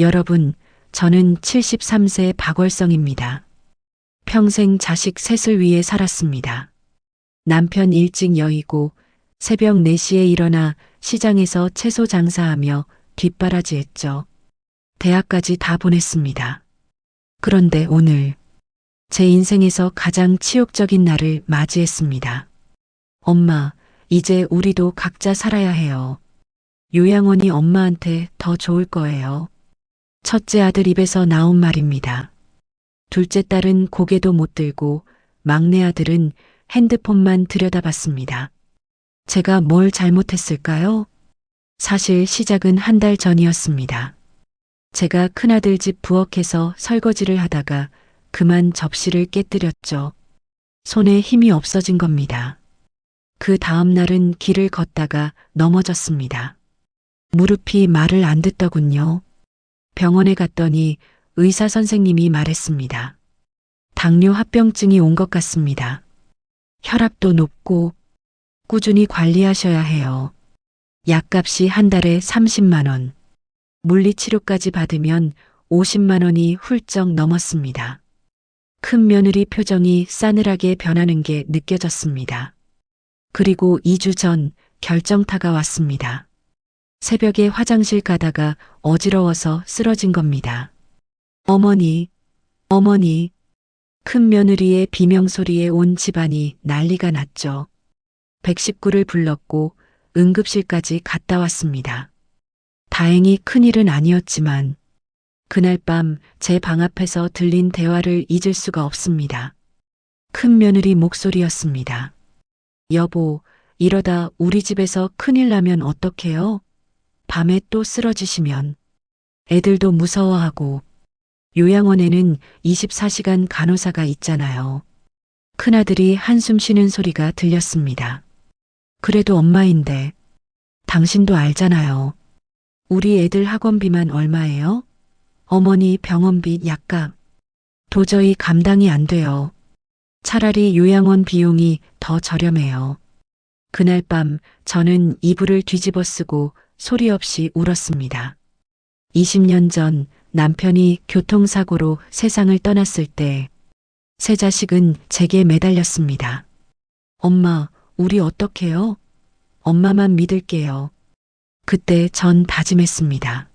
여러분, 저는 73세 박월성입니다. 평생 자식 셋을 위해 살았습니다. 남편 일찍 여의고 새벽 4시에 일어나 시장에서 채소 장사하며 뒷바라지했죠. 대학까지 다 보냈습니다. 그런데 오늘 제 인생에서 가장 치욕적인 날을 맞이했습니다. 엄마, 이제 우리도 각자 살아야 해요. 요양원이 엄마한테 더 좋을 거예요. 첫째 아들 입에서 나온 말입니다. 둘째 딸은 고개도 못 들고 막내 아들은 핸드폰만 들여다봤습니다. 제가 뭘 잘못했을까요? 사실 시작은 한 달 전이었습니다. 제가 큰아들 집 부엌에서 설거지를 하다가 그만 접시를 깨뜨렸죠. 손에 힘이 없어진 겁니다. 그 다음 날은 길을 걷다가 넘어졌습니다. 무릎이 말을 안 듣더군요. 병원에 갔더니 의사 선생님이 말했습니다. 당뇨 합병증이 온 것 같습니다. 혈압도 높고 꾸준히 관리하셔야 해요. 약값이 한 달에 30만 원. 물리치료까지 받으면 50만 원이 훌쩍 넘었습니다. 큰 며느리 표정이 싸늘하게 변하는 게 느껴졌습니다. 그리고 2주 전 결정타가 왔습니다. 새벽에 화장실 가다가 어지러워서 쓰러진 겁니다. 어머니, 어머니. 큰 며느리의 비명소리에 온 집안이 난리가 났죠. 119를 불렀고 응급실까지 갔다 왔습니다. 다행히 큰일은 아니었지만 그날 밤 제 방 앞에서 들린 대화를 잊을 수가 없습니다. 큰 며느리 목소리였습니다. 여보, 이러다 우리 집에서 큰일 나면 어떡해요? 밤에 또 쓰러지시면. 애들도 무서워하고 요양원에는 24시간 간호사가 있잖아요. 큰아들이 한숨 쉬는 소리가 들렸습니다. 그래도 엄마인데 당신도 알잖아요. 우리 애들 학원비만 얼마예요? 어머니 병원비 약값. 도저히 감당이 안 돼요. 차라리 요양원 비용이 더 저렴해요. 그날 밤 저는 이불을 뒤집어 쓰고 소리 없이 울었습니다. 20년 전 남편이 교통사고로 세상을 떠났을 때 새 자식은 제게 매달렸습니다. 엄마, 우리 어떡해요? 엄마만 믿을게요. 그때 전 다짐했습니다.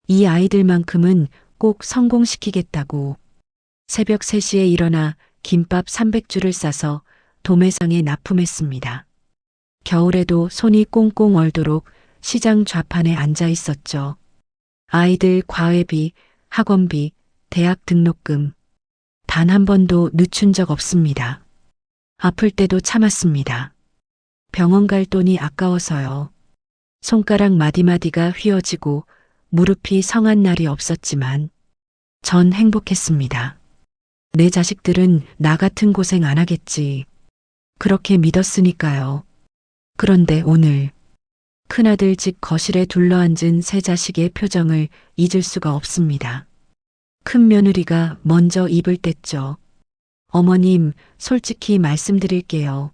이 아이들만큼은 꼭 성공시키겠다고. 새벽 3시에 일어나 김밥 300줄을 싸서 도매상에 납품했습니다. 겨울에도 손이 꽁꽁 얼도록 시장 좌판에 앉아 있었죠. 아이들 과외비, 학원비, 대학 등록금. 단 한 번도 늦춘 적 없습니다. 아플 때도 참았습니다. 병원 갈 돈이 아까워서요. 손가락 마디마디가 휘어지고 무릎이 성한 날이 없었지만 전 행복했습니다. 내 자식들은 나 같은 고생 안 하겠지. 그렇게 믿었으니까요. 그런데 오늘 큰아들 집 거실에 둘러앉은 세 자식의 표정을 잊을 수가 없습니다. 큰 며느리가 먼저 입을 뗐죠. 어머님, 솔직히 말씀드릴게요.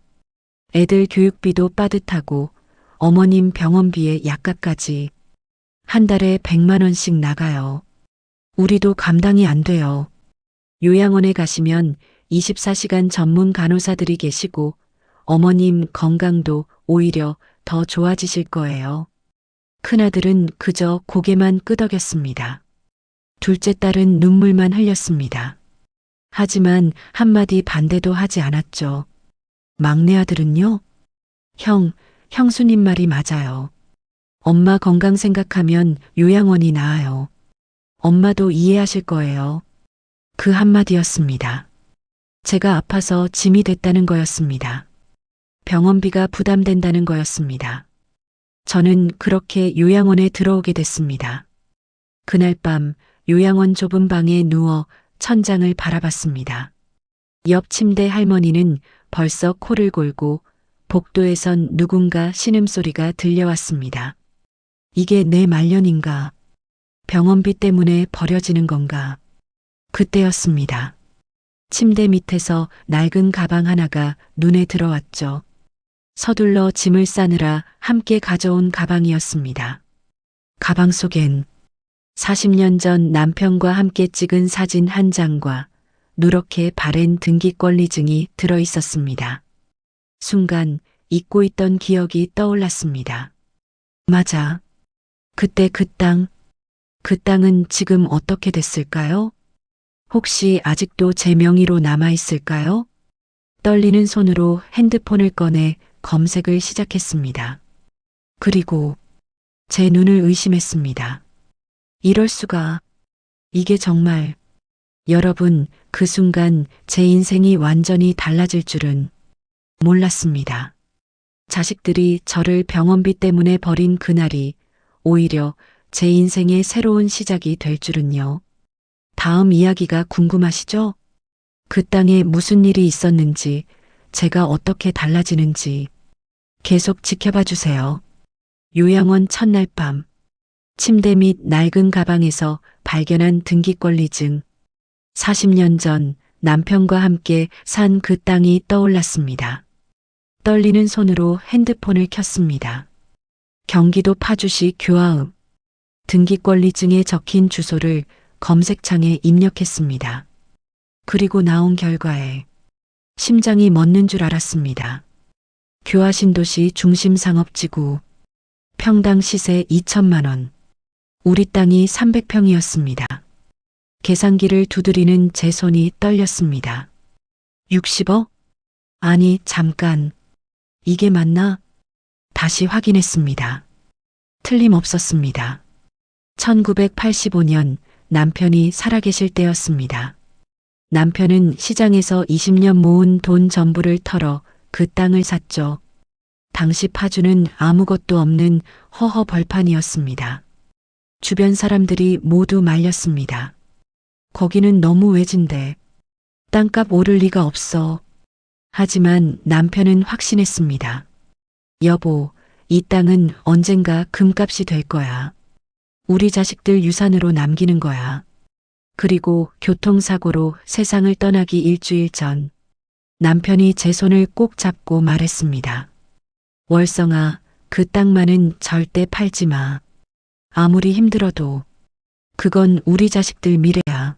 애들 교육비도 빠듯하고 어머님 병원비에 약값까지 한 달에 100만 원씩 나가요. 우리도 감당이 안 돼요. 요양원에 가시면 24시간 전문 간호사들이 계시고 어머님 건강도 오히려 더 좋아지실 거예요. 큰아들은 그저 고개만 끄덕였습니다. 둘째 딸은 눈물만 흘렸습니다. 하지만 한마디 반대도 하지 않았죠. 막내 아들은요? 형수님 말이 맞아요. 엄마 건강 생각하면 요양원이 나아요. 엄마도 이해하실 거예요. 그 한마디였습니다. 제가 아파서 짐이 됐다는 거였습니다. 병원비가 부담된다는 거였습니다. 저는 그렇게 요양원에 들어오게 됐습니다. 그날 밤 요양원 좁은 방에 누워 천장을 바라봤습니다. 옆 침대 할머니는 벌써 코를 골고 복도에선 누군가 신음소리가 들려왔습니다. 이게 내 말년인가? 병원비 때문에 버려지는 건가? 그때였습니다. 침대 밑에서 낡은 가방 하나가 눈에 들어왔죠. 서둘러 짐을 싸느라 함께 가져온 가방이었습니다. 가방 속엔 40년 전 남편과 함께 찍은 사진 한 장과 누렇게 바랜 등기권리증이 들어 있었습니다. 순간 잊고 있던 기억이 떠올랐습니다. 맞아. 그때 그 땅은 지금 어떻게 됐을까요? 혹시 아직도 제 명의로 남아 있을까요? 떨리는 손으로 핸드폰을 꺼내 검색을 시작했습니다. 그리고 제 눈을 의심했습니다. 이럴 수가. 이게 정말. 여러분, 그 순간 제 인생이 완전히 달라질 줄은 몰랐습니다. 자식들이 저를 병원비 때문에 버린 그날이 오히려 제 인생의 새로운 시작이 될 줄은요. 다음 이야기가 궁금하시죠? 그 땅에 무슨 일이 있었는지, 제가 어떻게 달라지는지 계속 지켜봐 주세요. 요양원 첫날 밤, 침대 밑 낡은 가방에서 발견한 등기권리증. 40년 전 남편과 함께 산 그 땅이 떠올랐습니다. 떨리는 손으로 핸드폰을 켰습니다. 경기도 파주시 교화읍. 등기권리증에 적힌 주소를 검색창에 입력했습니다. 그리고 나온 결과에 심장이 멎는 줄 알았습니다. 교화신도시 중심상업지구. 평당 시세 2천만 원. 우리 땅이 300평이었습니다. 계산기를 두드리는 제 손이 떨렸습니다. 60억? 아니, 잠깐. 이게 맞나? 다시 확인했습니다. 틀림없었습니다. 1985년 남편이 살아계실 때였습니다. 남편은 시장에서 20년 모은 돈 전부를 털어 그 땅을 샀죠. 당시 파주는 아무것도 없는 허허 벌판이었습니다. 주변 사람들이 모두 말렸습니다. 거기는 너무 외진데 땅값 오를 리가 없어. 하지만 남편은 확신했습니다. 여보, 이 땅은 언젠가 금값이 될 거야. 우리 자식들 유산으로 남기는 거야. 그리고 교통사고로 세상을 떠나기 일주일 전 남편이 제 손을 꼭 잡고 말했습니다. 월성아, 그 땅만은 절대 팔지 마. 아무리 힘들어도 그건 우리 자식들 미래야.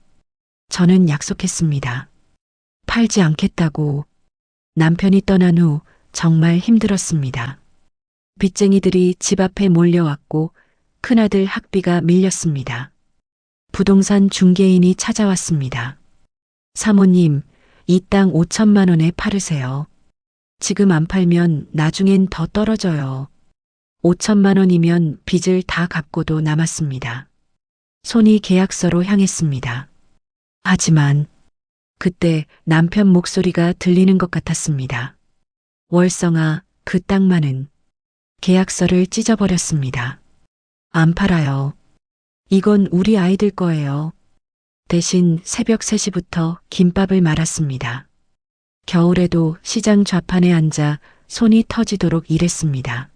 저는 약속했습니다. 팔지 않겠다고. 남편이 떠난 후 정말 힘들었습니다. 빚쟁이들이 집 앞에 몰려왔고 큰아들 학비가 밀렸습니다. 부동산 중개인이 찾아왔습니다. 사모님, 이 땅 5천만 원에 팔으세요. 지금 안 팔면 나중엔 더 떨어져요. 5천만 원이면 빚을 다 갚고도 남았습니다. 손이 계약서로 향했습니다. 하지만 그때 남편 목소리가 들리는 것 같았습니다. 월성아, 그 땅만은. 계약서를 찢어버렸습니다. 안 팔아요. 이건 우리 아이들 거예요. 대신 새벽 3시부터 김밥을 말았습니다. 겨울에도 시장 좌판에 앉아 손이 터지도록 일했습니다.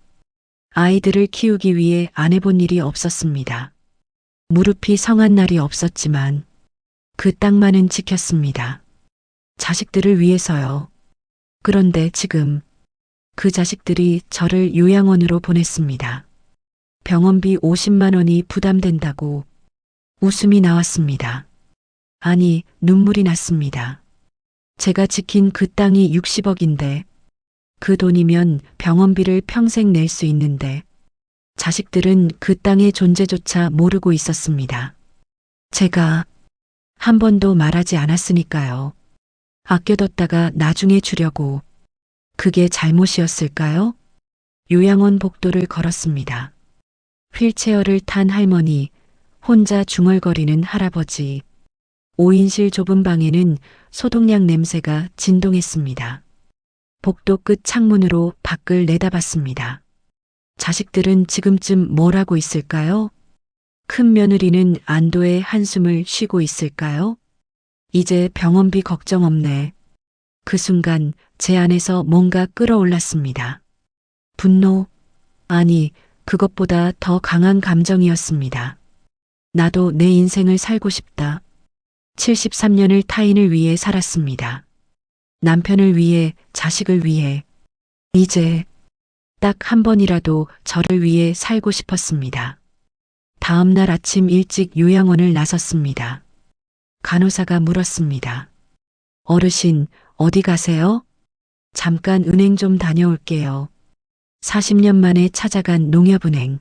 아이들을 키우기 위해 안 해본 일이 없었습니다. 무릎이 성한 날이 없었지만 그 땅만은 지켰습니다. 자식들을 위해서요. 그런데 지금 그 자식들이 저를 요양원으로 보냈습니다. 병원비 50만 원이 부담된다고. 웃음이 나왔습니다. 아니, 눈물이 났습니다. 제가 지킨 그 땅이 60억인데 그 돈이면 병원비를 평생 낼 수 있는데 자식들은 그 땅의 존재조차 모르고 있었습니다. 제가 한 번도 말하지 않았으니까요. 아껴뒀다가 나중에 주려고. 그게 잘못이었을까요? 요양원 복도를 걸었습니다. 휠체어를 탄 할머니, 혼자 중얼거리는 할아버지. 5인실 좁은 방에는 소독약 냄새가 진동했습니다. 복도 끝 창문으로 밖을 내다봤습니다. 자식들은 지금쯤 뭘 하고 있을까요? 큰 며느리는 안도의 한숨을 쉬고 있을까요? 이제 병원비 걱정 없네. 그 순간 제 안에서 뭔가 끌어올랐습니다. 분노? 아니, 그것보다 더 강한 감정이었습니다. 나도 내 인생을 살고 싶다. 73년을 타인을 위해 살았습니다. 남편을 위해, 자식을 위해. 이제 딱 한 번이라도 저를 위해 살고 싶었습니다. 다음 날 아침 일찍 요양원을 나섰습니다. 간호사가 물었습니다. 어르신, 어디 가세요? 잠깐 은행 좀 다녀올게요. 40년 만에 찾아간 농협은행.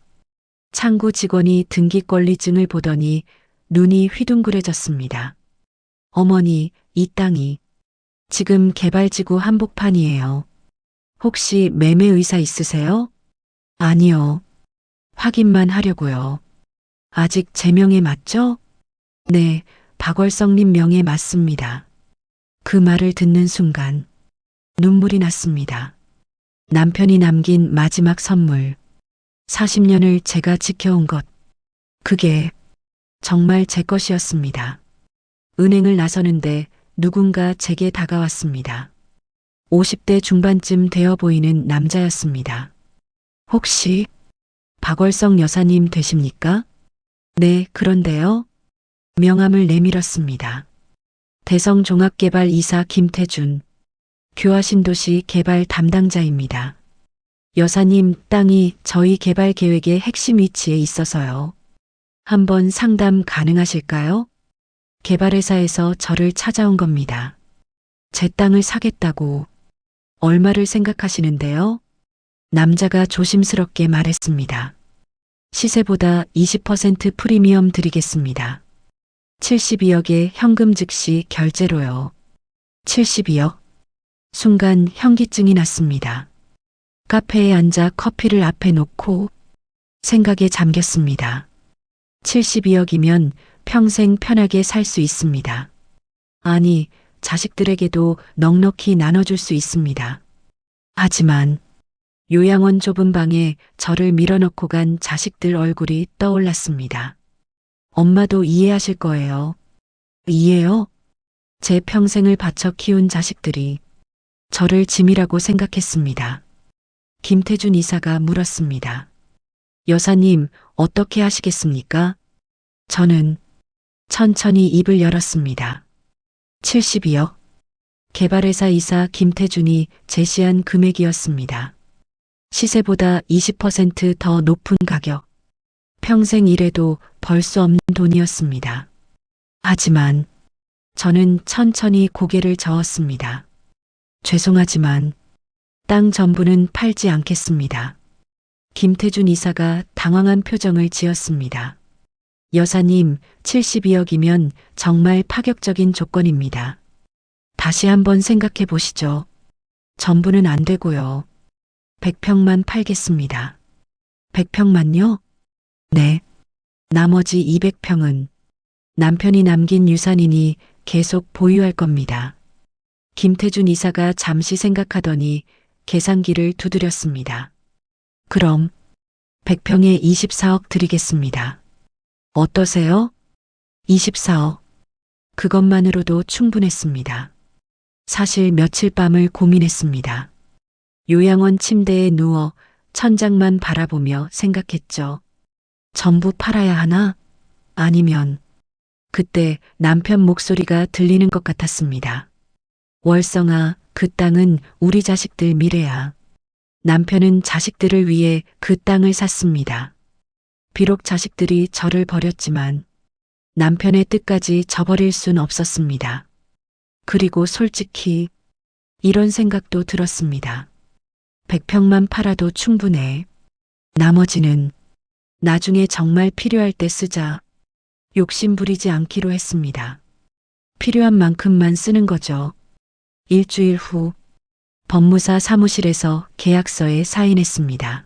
창구 직원이 등기권리증을 보더니 눈이 휘둥그레졌습니다. 어머니, 이 땅이 지금 개발지구 한복판이에요. 혹시 매매 의사 있으세요? 아니요. 확인만 하려고요. 아직 제 명에 맞죠? 네, 박월성님 명에 맞습니다. 그 말을 듣는 순간 눈물이 났습니다. 남편이 남긴 마지막 선물. 40년을 제가 지켜온 것. 그게 정말 제 것이었습니다. 은행을 나서는데 누군가 제게 다가왔습니다. 50대 중반쯤 되어 보이는 남자였습니다. 혹시 박월성 여사님 되십니까? 네, 그런데요. 명함을 내밀었습니다. 대성종합개발이사 김태준. 교화신도시 개발 담당자입니다. 여사님, 땅이 저희 개발 계획의 핵심 위치에 있어서요. 한번 상담 가능하실까요? 개발회사에서 저를 찾아온 겁니다. 제 땅을 사겠다고. 얼마를 생각하시는데요? 남자가 조심스럽게 말했습니다. 시세보다 20% 프리미엄 드리겠습니다. 72억에 현금 즉시 결제로요. 72억? 순간 현기증이 났습니다. 카페에 앉아 커피를 앞에 놓고 생각에 잠겼습니다. 72억이면 평생 편하게 살 수 있습니다. 아니, 자식들에게도 넉넉히 나눠줄 수 있습니다. 하지만 요양원 좁은 방에 저를 밀어넣고 간 자식들 얼굴이 떠올랐습니다. 엄마도 이해하실 거예요. 이해요? 제 평생을 바쳐 키운 자식들이 저를 짐이라고 생각했습니다. 김태준 이사가 물었습니다. 여사님, 어떻게 하시겠습니까? 저는 천천히 입을 열었습니다. 72억. 개발회사 이사 김태준이 제시한 금액이었습니다. 시세보다 20%더 높은 가격. 평생 일해도 벌 수 없는 돈이었습니다. 하지만 저는 천천히 고개를 저었습니다. 죄송하지만 땅 전부는 팔지 않겠습니다. 김태준 이사가 당황한 표정을 지었습니다. 여사님, 72억이면 정말 파격적인 조건입니다. 다시 한번 생각해 보시죠. 전부는 안 되고요. 100평만 팔겠습니다. 100평만요? 네. 나머지 200평은 남편이 남긴 유산이니 계속 보유할 겁니다. 김태준 이사가 잠시 생각하더니 계산기를 두드렸습니다. 그럼 100평에 24억 드리겠습니다. 어떠세요? 24억. 그것만으로도 충분했습니다. 사실 며칠 밤을 고민했습니다. 요양원 침대에 누워 천장만 바라보며 생각했죠. 전부 팔아야 하나? 아니면 그때 남편 목소리가 들리는 것 같았습니다. 월성아, 그 땅은 우리 자식들 미래야. 남편은 자식들을 위해 그 땅을 샀습니다. 비록 자식들이 저를 버렸지만 남편의 뜻까지 저버릴 순 없었습니다. 그리고 솔직히 이런 생각도 들었습니다. 100평만 팔아도 충분해. 나머지는 나중에 정말 필요할 때 쓰자. 욕심 부리지 않기로 했습니다. 필요한 만큼만 쓰는 거죠. 일주일 후 법무사 사무실에서 계약서에 사인했습니다.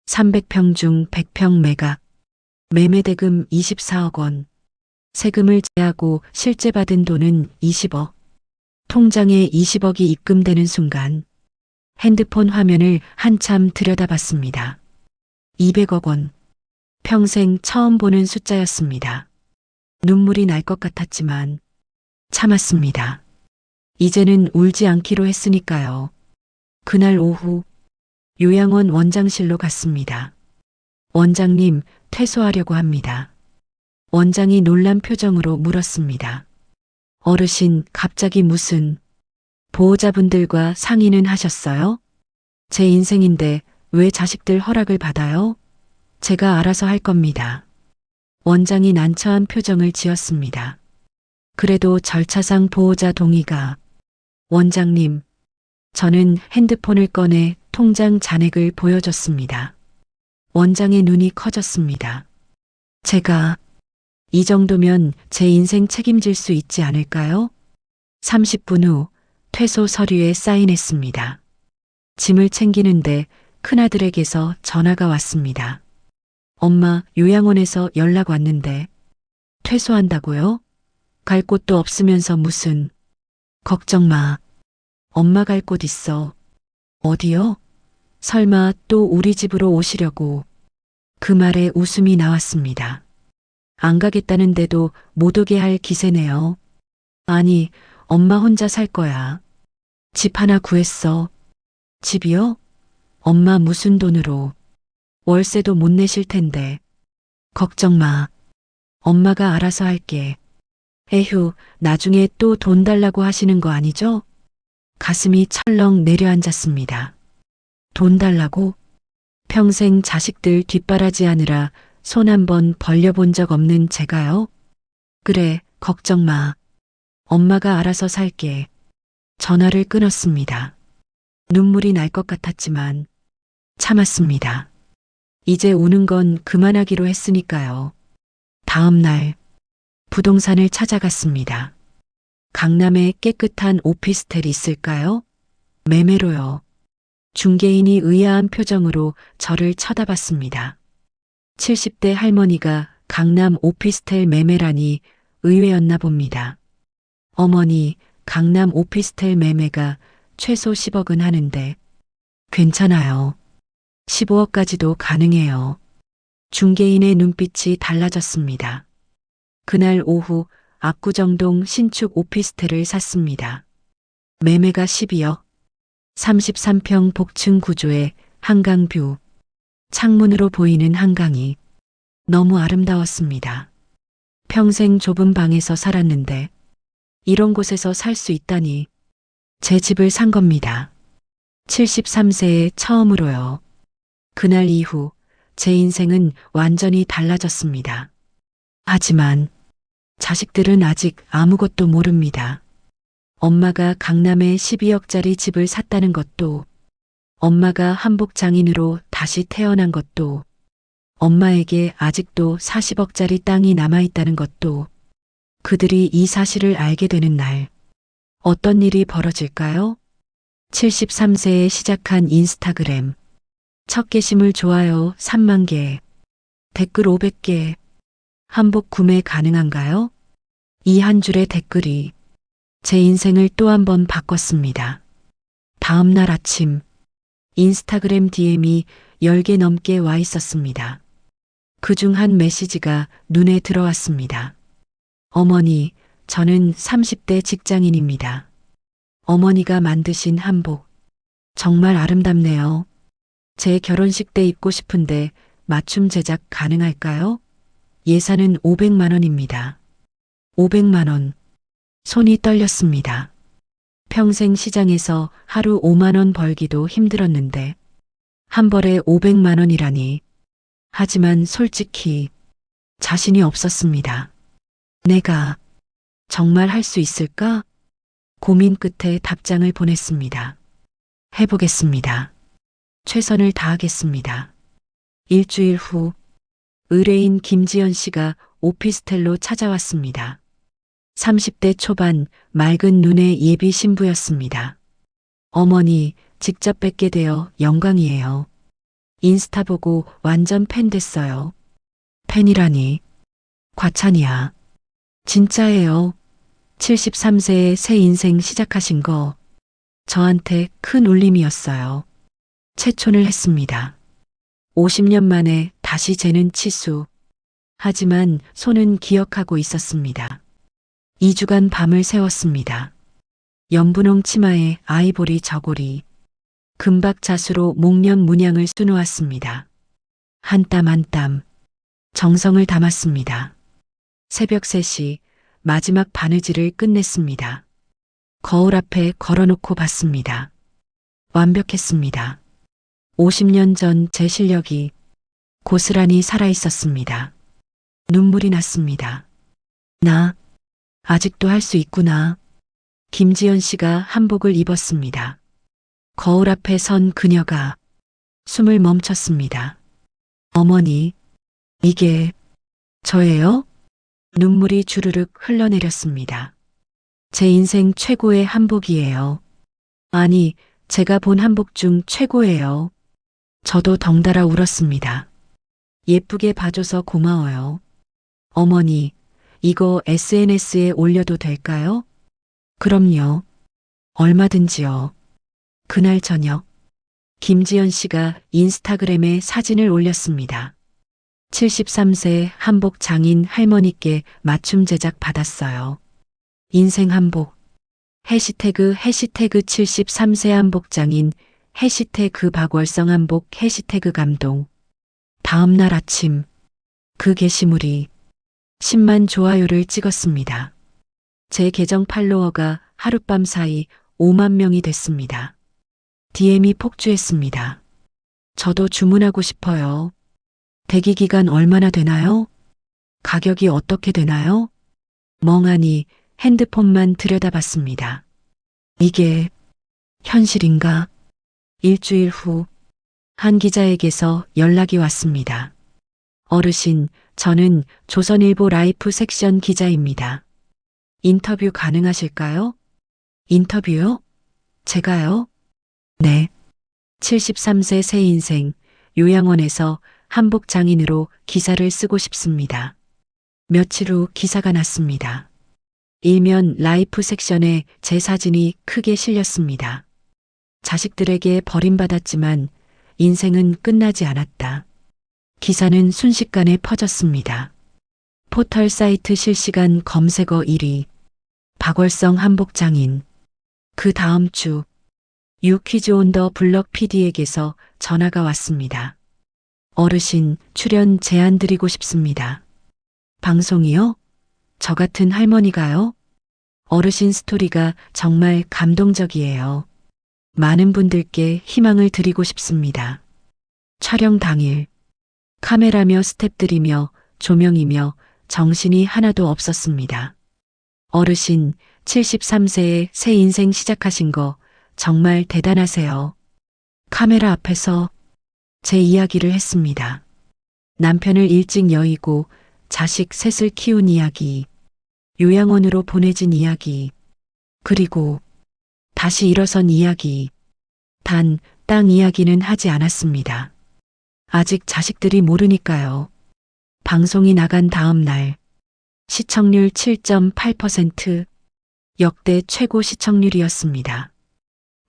300평 중 100평 매각, 매매대금 24억 원, 세금을 제하고 실제 받은 돈은 20억, 통장에 20억이 입금되는 순간 핸드폰 화면을 한참 들여다봤습니다. 200억 원, 평생 처음 보는 숫자였습니다. 눈물이 날 것 같았지만 참았습니다. 이제는 울지 않기로 했으니까요. 그날 오후 요양원 원장실로 갔습니다. 원장님, 퇴소하려고 합니다. 원장이 놀란 표정으로 물었습니다. 어르신, 갑자기 무슨 보호자분들과 상의는 하셨어요? 제 인생인데 왜 자식들 허락을 받아요? 제가 알아서 할 겁니다. 원장이 난처한 표정을 지었습니다. 그래도 절차상 보호자 동의가. 원장님, 저는 핸드폰을 꺼내 통장 잔액을 보여줬습니다. 원장의 눈이 커졌습니다. 제가 이 정도면 제 인생 책임질 수 있지 않을까요? 30분 후 퇴소 서류에 사인했습니다. 짐을 챙기는데 큰아들에게서 전화가 왔습니다. 엄마, 요양원에서 연락 왔는데 퇴소한다고요? 갈 곳도 없으면서 무슨. 걱정 마. 엄마 갈 곳 있어. 어디요? 설마 또 우리 집으로 오시려고. 그 말에 웃음이 나왔습니다. 안 가겠다는데도 못 오게 할 기세네요. 아니, 엄마 혼자 살 거야. 집 하나 구했어. 집이요? 엄마 무슨 돈으로. 월세도 못 내실 텐데. 걱정 마. 엄마가 알아서 할게. 에휴, 나중에 또 돈 달라고 하시는 거 아니죠? 가슴이 철렁 내려앉았습니다. 돈 달라고? 평생 자식들 뒷바라지하느라 손 한 번 벌려본 적 없는 제가요? 그래, 걱정 마. 엄마가 알아서 살게. 전화를 끊었습니다. 눈물이 날 것 같았지만 참았습니다. 이제 우는 건 그만하기로 했으니까요. 다음 날 부동산을 찾아갔습니다. 강남에 깨끗한 오피스텔이 있을까요? 매매로요. 중개인이 의아한 표정으로 저를 쳐다봤습니다. 70대 할머니가 강남 오피스텔 매매라니 의외였나 봅니다. 어머니, 강남 오피스텔 매매가 최소 10억은 하는데 괜찮아요. 15억까지도 가능해요. 중개인의 눈빛이 달라졌습니다. 그날 오후 압구정동 신축 오피스텔을 샀습니다. 매매가 12억. 33평 복층 구조의 한강뷰. 창문으로 보이는 한강이 너무 아름다웠습니다. 평생 좁은 방에서 살았는데 이런 곳에서 살 수 있다니. 제 집을 산 겁니다. 73세에 처음으로요. 그날 이후 제 인생은 완전히 달라졌습니다. 하지만 자식들은 아직 아무것도 모릅니다. 엄마가 강남에 12억짜리 집을 샀다는 것도, 엄마가 한복 장인으로 다시 태어난 것도, 엄마에게 아직도 40억짜리 땅이 남아있다는 것도, 그들이 이 사실을 알게 되는 날, 어떤 일이 벌어질까요? 73세에 시작한 인스타그램. 첫 게시물 좋아요 3만 개, 댓글 500개. 한복 구매 가능한가요? 이 한 줄의 댓글이 제 인생을 또 한 번 바꿨습니다. 다음 날 아침 인스타그램 DM이 10개 넘게 와 있었습니다. 그중 한 메시지가 눈에 들어왔습니다. 어머니, 저는 30대 직장인입니다. 어머니가 만드신 한복 정말 아름답네요. 제 결혼식 때 입고 싶은데 맞춤 제작 가능할까요? 예산은 500만 원입니다. 500만 원. 손이 떨렸습니다. 평생 시장에서 하루 5만 원 벌기도 힘들었는데 한 벌에 500만 원이라니. 하지만 솔직히 자신이 없었습니다. 내가 정말 할 수 있을까? 고민 끝에 답장을 보냈습니다. 해보겠습니다. 최선을 다하겠습니다. 일주일 후 의뢰인 김지연 씨가 오피스텔로 찾아왔습니다. 30대 초반 맑은 눈의 예비 신부였습니다. 어머니, 직접 뵙게 되어 영광이에요. 인스타 보고 완전 팬 됐어요. 팬이라니. 과찬이야. 진짜예요. 73세에 새 인생 시작하신 거 저한테 큰 울림이었어요. 채촌을 했습니다. 50년 만에 다시 재는 치수. 하지만 손은 기억하고 있었습니다. 2주간 밤을 새웠습니다. 연분홍 치마에 아이보리 저고리, 금박 자수로 목련 문양을 수놓았습니다. 한 땀 한 땀 정성을 담았습니다. 새벽 3시 마지막 바느질을 끝냈습니다. 거울 앞에 걸어놓고 봤습니다. 완벽했습니다. 50년 전 제 실력이 고스란히 살아있었습니다. 눈물이 났습니다. 나 아직도 할 수 있구나. 김지연 씨가 한복을 입었습니다. 거울 앞에 선 그녀가 숨을 멈췄습니다. 어머니, 이게 저예요? 눈물이 주르륵 흘러내렸습니다. 제 인생 최고의 한복이에요. 아니, 제가 본 한복 중 최고예요. 저도 덩달아 울었습니다. 예쁘게 봐줘서 고마워요. 어머니, 이거 SNS에 올려도 될까요? 그럼요. 얼마든지요. 그날 저녁, 김지연 씨가 인스타그램에 사진을 올렸습니다. 73세 한복 장인 할머니께 맞춤 제작 받았어요. 인생 한복. 해시태그 73세 한복 장인 해시태그 박월성 한복 해시태그 감동. 다음 날 아침 그 게시물이 10만 좋아요를 찍었습니다. 제 계정 팔로워가 하룻밤 사이 5만 명이 됐습니다. DM이 폭주했습니다. 저도 주문하고 싶어요. 대기 기간 얼마나 되나요? 가격이 어떻게 되나요? 멍하니 핸드폰만 들여다봤습니다. 이게 현실인가? 일주일 후 한 기자에게서 연락이 왔습니다. 어르신, 저는 조선일보 라이프 섹션 기자입니다. 인터뷰 가능하실까요? 인터뷰요? 제가요? 네. 73세 새 인생, 요양원에서 한복 장인으로 기사를 쓰고 싶습니다. 며칠 후 기사가 났습니다. 일면 라이프 섹션에 제 사진이 크게 실렸습니다. 자식들에게 버림받았지만 인생은 끝나지 않았다. 기사는 순식간에 퍼졌습니다. 포털 사이트 실시간 검색어 1위. 박월성 한복 장인. 그 다음 주 유퀴즈 온 더 블럭 PD에게서 전화가 왔습니다. 어르신 출연 제안 드리고 싶습니다. 방송이요? 저 같은 할머니가요? 어르신 스토리가 정말 감동적이에요. 많은 분들께 희망을 드리고 싶습니다. 촬영 당일 카메라며 스탭들이며 조명이며 정신이 하나도 없었습니다. 어르신 73세에 새 인생 시작하신 거 정말 대단하세요. 카메라 앞에서 제 이야기를 했습니다. 남편을 일찍 여의고 자식 셋을 키운 이야기, 요양원으로 보내진 이야기, 그리고 다시 일어선 이야기. 단, 땅 이야기는 하지 않았습니다. 아직 자식들이 모르니까요. 방송이 나간 다음 날, 시청률 7.8%, 역대 최고 시청률이었습니다.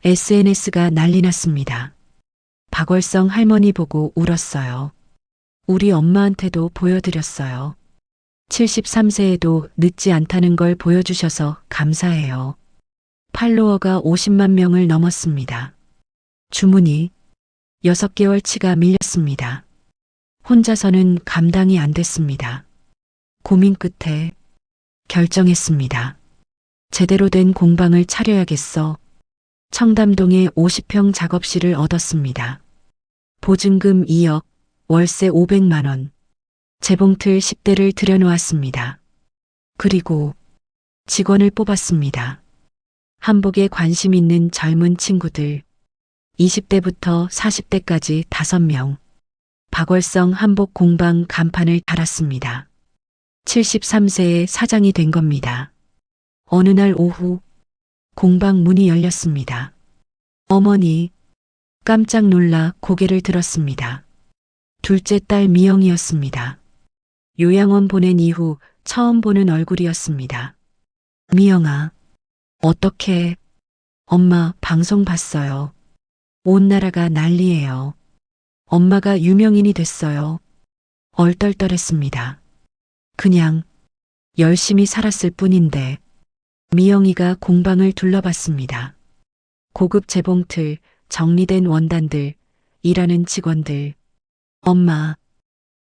SNS가 난리 났습니다. 박월성 할머니 보고 울었어요. 우리 엄마한테도 보여드렸어요. 73세에도 늦지 않다는 걸 보여주셔서 감사해요. 팔로워가 50만 명을 넘었습니다. 주문이 6개월치가 밀렸습니다. 혼자서는 감당이 안 됐습니다. 고민 끝에 결정했습니다. 제대로 된 공방을 차려야겠어. 청담동에 50평 작업실을 얻었습니다. 보증금 2억, 월세 500만 원. 재봉틀 10대를 들여놓았습니다. 그리고 직원을 뽑았습니다. 한복에 관심 있는 젊은 친구들, 20대부터 40대까지 5명. 박월성 한복 공방 간판을 달았습니다. 73세의 사장이 된 겁니다. 어느 날 오후 공방 문이 열렸습니다. 어머니, 깜짝 놀라 고개를 들었습니다. 둘째 딸 미영이었습니다. 요양원 보낸 이후 처음 보는 얼굴이었습니다. 미영아, 어떻게? 엄마 방송 봤어요. 온 나라가 난리예요. 엄마가 유명인이 됐어요. 얼떨떨했습니다. 그냥 열심히 살았을 뿐인데. 미영이가 공방을 둘러봤습니다. 고급 재봉틀, 정리된 원단들, 일하는 직원들. 엄마,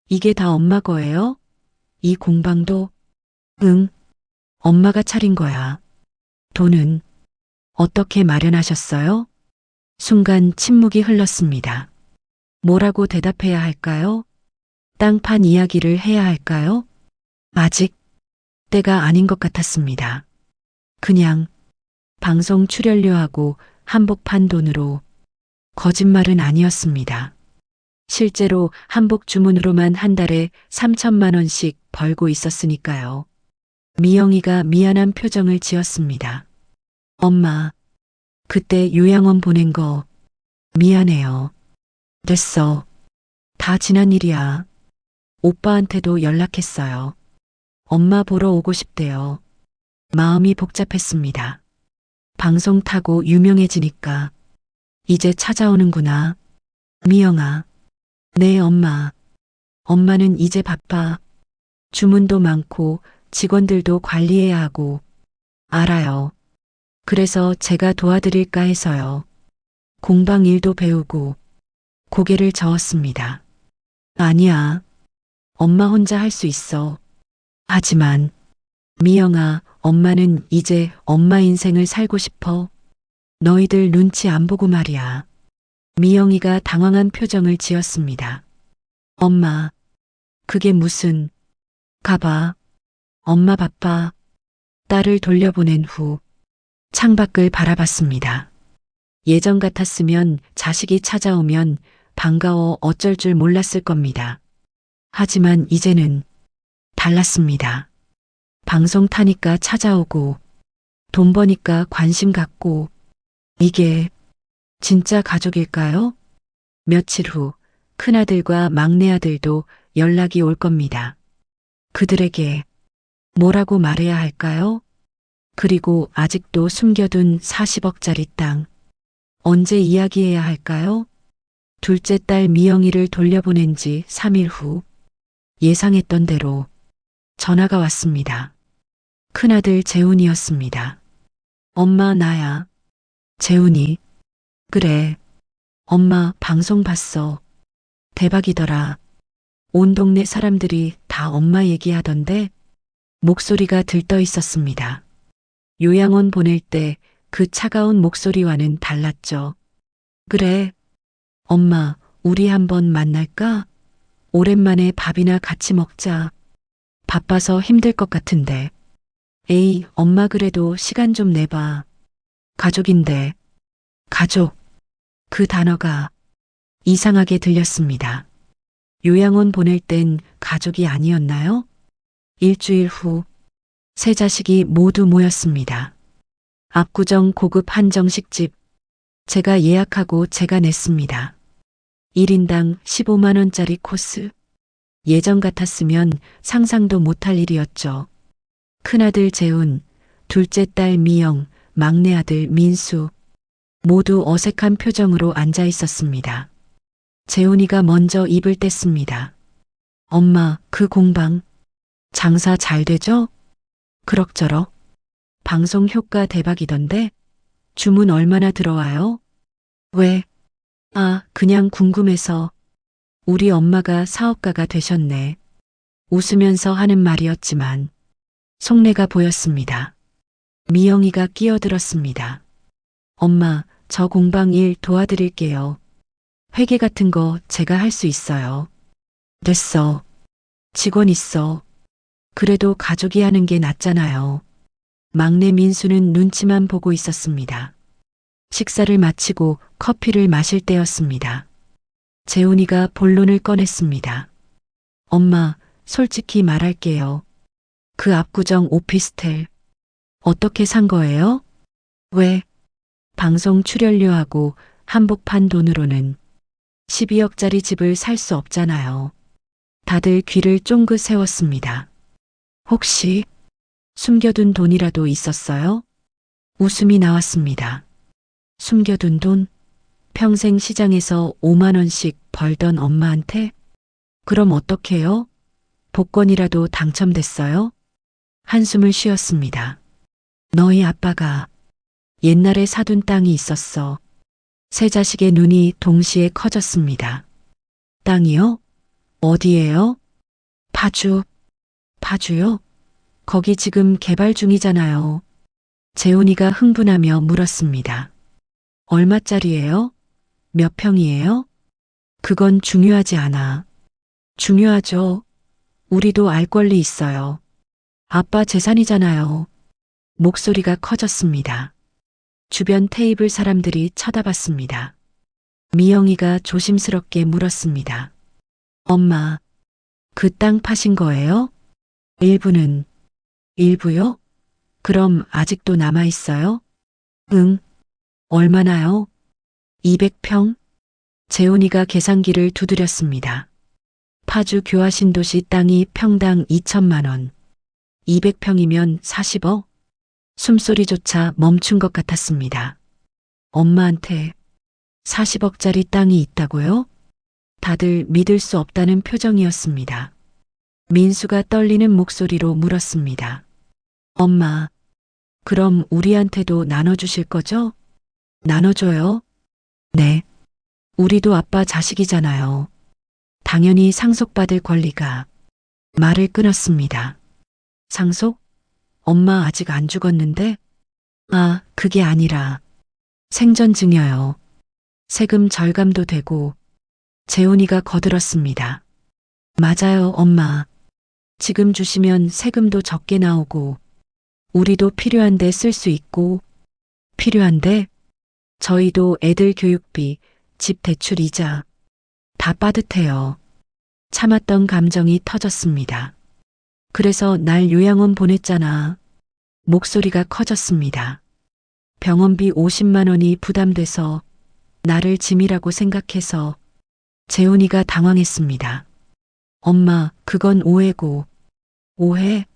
이게 다 엄마 거예요? 이 공방도? 응, 엄마가 차린 거야. 돈은 어떻게 마련하셨어요? 순간 침묵이 흘렀습니다. 뭐라고 대답해야 할까요? 땅판 이야기를 해야 할까요? 아직 때가 아닌 것 같았습니다. 그냥 방송 출연료하고 한복 판 돈으로 거짓말은 아니었습니다. 실제로 한복 주문으로만 한 달에 3천만 원씩 벌고 있었으니까요. 미영이가 미안한 표정을 지었습니다. 엄마, 그때 요양원 보낸 거 미안해요. 됐어. 다 지난 일이야. 오빠한테도 연락했어요. 엄마 보러 오고 싶대요. 마음이 복잡했습니다. 방송 타고 유명해지니까 이제 찾아오는구나. 미영아. 네, 엄마. 엄마는 이제 바빠. 주문도 많고 직원들도 관리해야 하고. 알아요. 그래서 제가 도와드릴까 해서요. 공방 일도 배우고. 고개를 저었습니다. 아니야. 엄마 혼자 할 수 있어. 하지만 미영아, 엄마는 이제 엄마 인생을 살고 싶어. 너희들 눈치 안 보고 말이야. 미영이가 당황한 표정을 지었습니다. 엄마, 그게 무슨... 가봐. 엄마 바빠. 딸을 돌려보낸 후 창밖을 바라봤습니다. 예전 같았으면 자식이 찾아오면 반가워 어쩔 줄 몰랐을 겁니다. 하지만 이제는 달랐습니다. 방송 타니까 찾아오고 돈 버니까 관심 갖고 이게 진짜 가족일까요? 며칠 후 큰아들과 막내아들도 연락이 올 겁니다. 그들에게 뭐라고 말해야 할까요? 그리고 아직도 숨겨둔 40억짜리 땅. 언제 이야기해야 할까요? 둘째 딸 미영이를 돌려보낸 지 3일 후 예상했던 대로 전화가 왔습니다. 큰아들 재훈이었습니다. 엄마, 나야. 재훈이. 그래. 엄마 방송 봤어. 대박이더라. 온 동네 사람들이 다 엄마 얘기하던데 목소리가 들떠 있었습니다. 요양원 보낼 때 그 차가운 목소리와는 달랐죠. 그래. 엄마, 우리 한번 만날까? 오랜만에 밥이나 같이 먹자. 바빠서 힘들 것 같은데. 에이, 엄마 그래도 시간 좀 내봐. 가족인데. 가족. 그 단어가 이상하게 들렸습니다. 요양원 보낼 땐 가족이 아니었나요? 일주일 후 세 자식이 모두 모였습니다. 압구정 고급 한정식집. 제가 예약하고 제가 냈습니다. 1인당 15만 원짜리 코스. 예전 같았으면 상상도 못할 일이었죠. 큰아들 재훈, 둘째 딸 미영, 막내 아들 민수. 모두 어색한 표정으로 앉아 있었습니다. 재훈이가 먼저 입을 뗐습니다. 엄마, 그 공방 장사 잘 되죠? 그럭저럭. 방송 효과 대박이던데? 주문 얼마나 들어와요? 왜? 아, 그냥 궁금해서. 우리 엄마가 사업가가 되셨네. 웃으면서 하는 말이었지만 속내가 보였습니다. 미영이가 끼어들었습니다. 엄마, 저 공방 일 도와드릴게요. 회계 같은 거 제가 할 수 있어요. 됐어. 직원 있어. 그래도 가족이 하는 게 낫잖아요. 막내 민수는 눈치만 보고 있었습니다. 식사를 마치고 커피를 마실 때였습니다. 재훈이가 본론을 꺼냈습니다. 엄마, 솔직히 말할게요. 그 압구정 오피스텔 어떻게 산 거예요? 왜? 방송 출연료하고 한복판 돈으로는 12억짜리 집을 살 수 없잖아요. 다들 귀를 쫑긋 세웠습니다. 혹시 숨겨둔 돈이라도 있었어요? 웃음이 나왔습니다. 숨겨둔 돈? 평생 시장에서 5만 원씩 벌던 엄마한테? 그럼 어떡해요? 복권이라도 당첨됐어요? 한숨을 쉬었습니다. 너희 아빠가 옛날에 사둔 땅이 있었어. 세 자식의 눈이 동시에 커졌습니다. 땅이요? 어디예요? 파주. 파주요? 거기 지금 개발 중이잖아요. 재훈이가 흥분하며 물었습니다. 얼마짜리예요? 몇 평이에요? 그건 중요하지 않아. 중요하죠. 우리도 알 권리 있어요. 아빠 재산이잖아요. 목소리가 커졌습니다. 주변 테이블 사람들이 쳐다봤습니다. 미영이가 조심스럽게 물었습니다. 엄마, 그 땅 파신 거예요? 일부는. 일부요? 그럼 아직도 남아있어요? 응. 얼마나요? 200평? 재훈이가 계산기를 두드렸습니다. 파주 교화신도시 땅이 평당 2천만 원. 200평이면 40억? 숨소리조차 멈춘 것 같았습니다. 엄마한테 40억짜리 땅이 있다고요? 다들 믿을 수 없다는 표정이었습니다. 민수가 떨리는 목소리로 물었습니다. 엄마, 그럼 우리한테도 나눠주실 거죠? 나눠줘요? 네. 우리도 아빠 자식이잖아요. 당연히 상속받을 권리가. 말을 끊었습니다. 상속? 엄마 아직 안 죽었는데? 아, 그게 아니라 생전 증여요. 세금 절감도 되고. 재훈이가 거들었습니다. 맞아요, 엄마. 지금 주시면 세금도 적게 나오고 우리도 필요한데 쓸 수 있고. 필요한데? 저희도 애들 교육비, 집 대출 이자 다 빠듯해요. 참았던 감정이 터졌습니다. 그래서 날 요양원 보냈잖아. 목소리가 커졌습니다. 병원비 50만 원이 부담돼서 나를 짐이라고 생각해서. 재훈이가 당황했습니다. 엄마, 그건 오해고. 오해?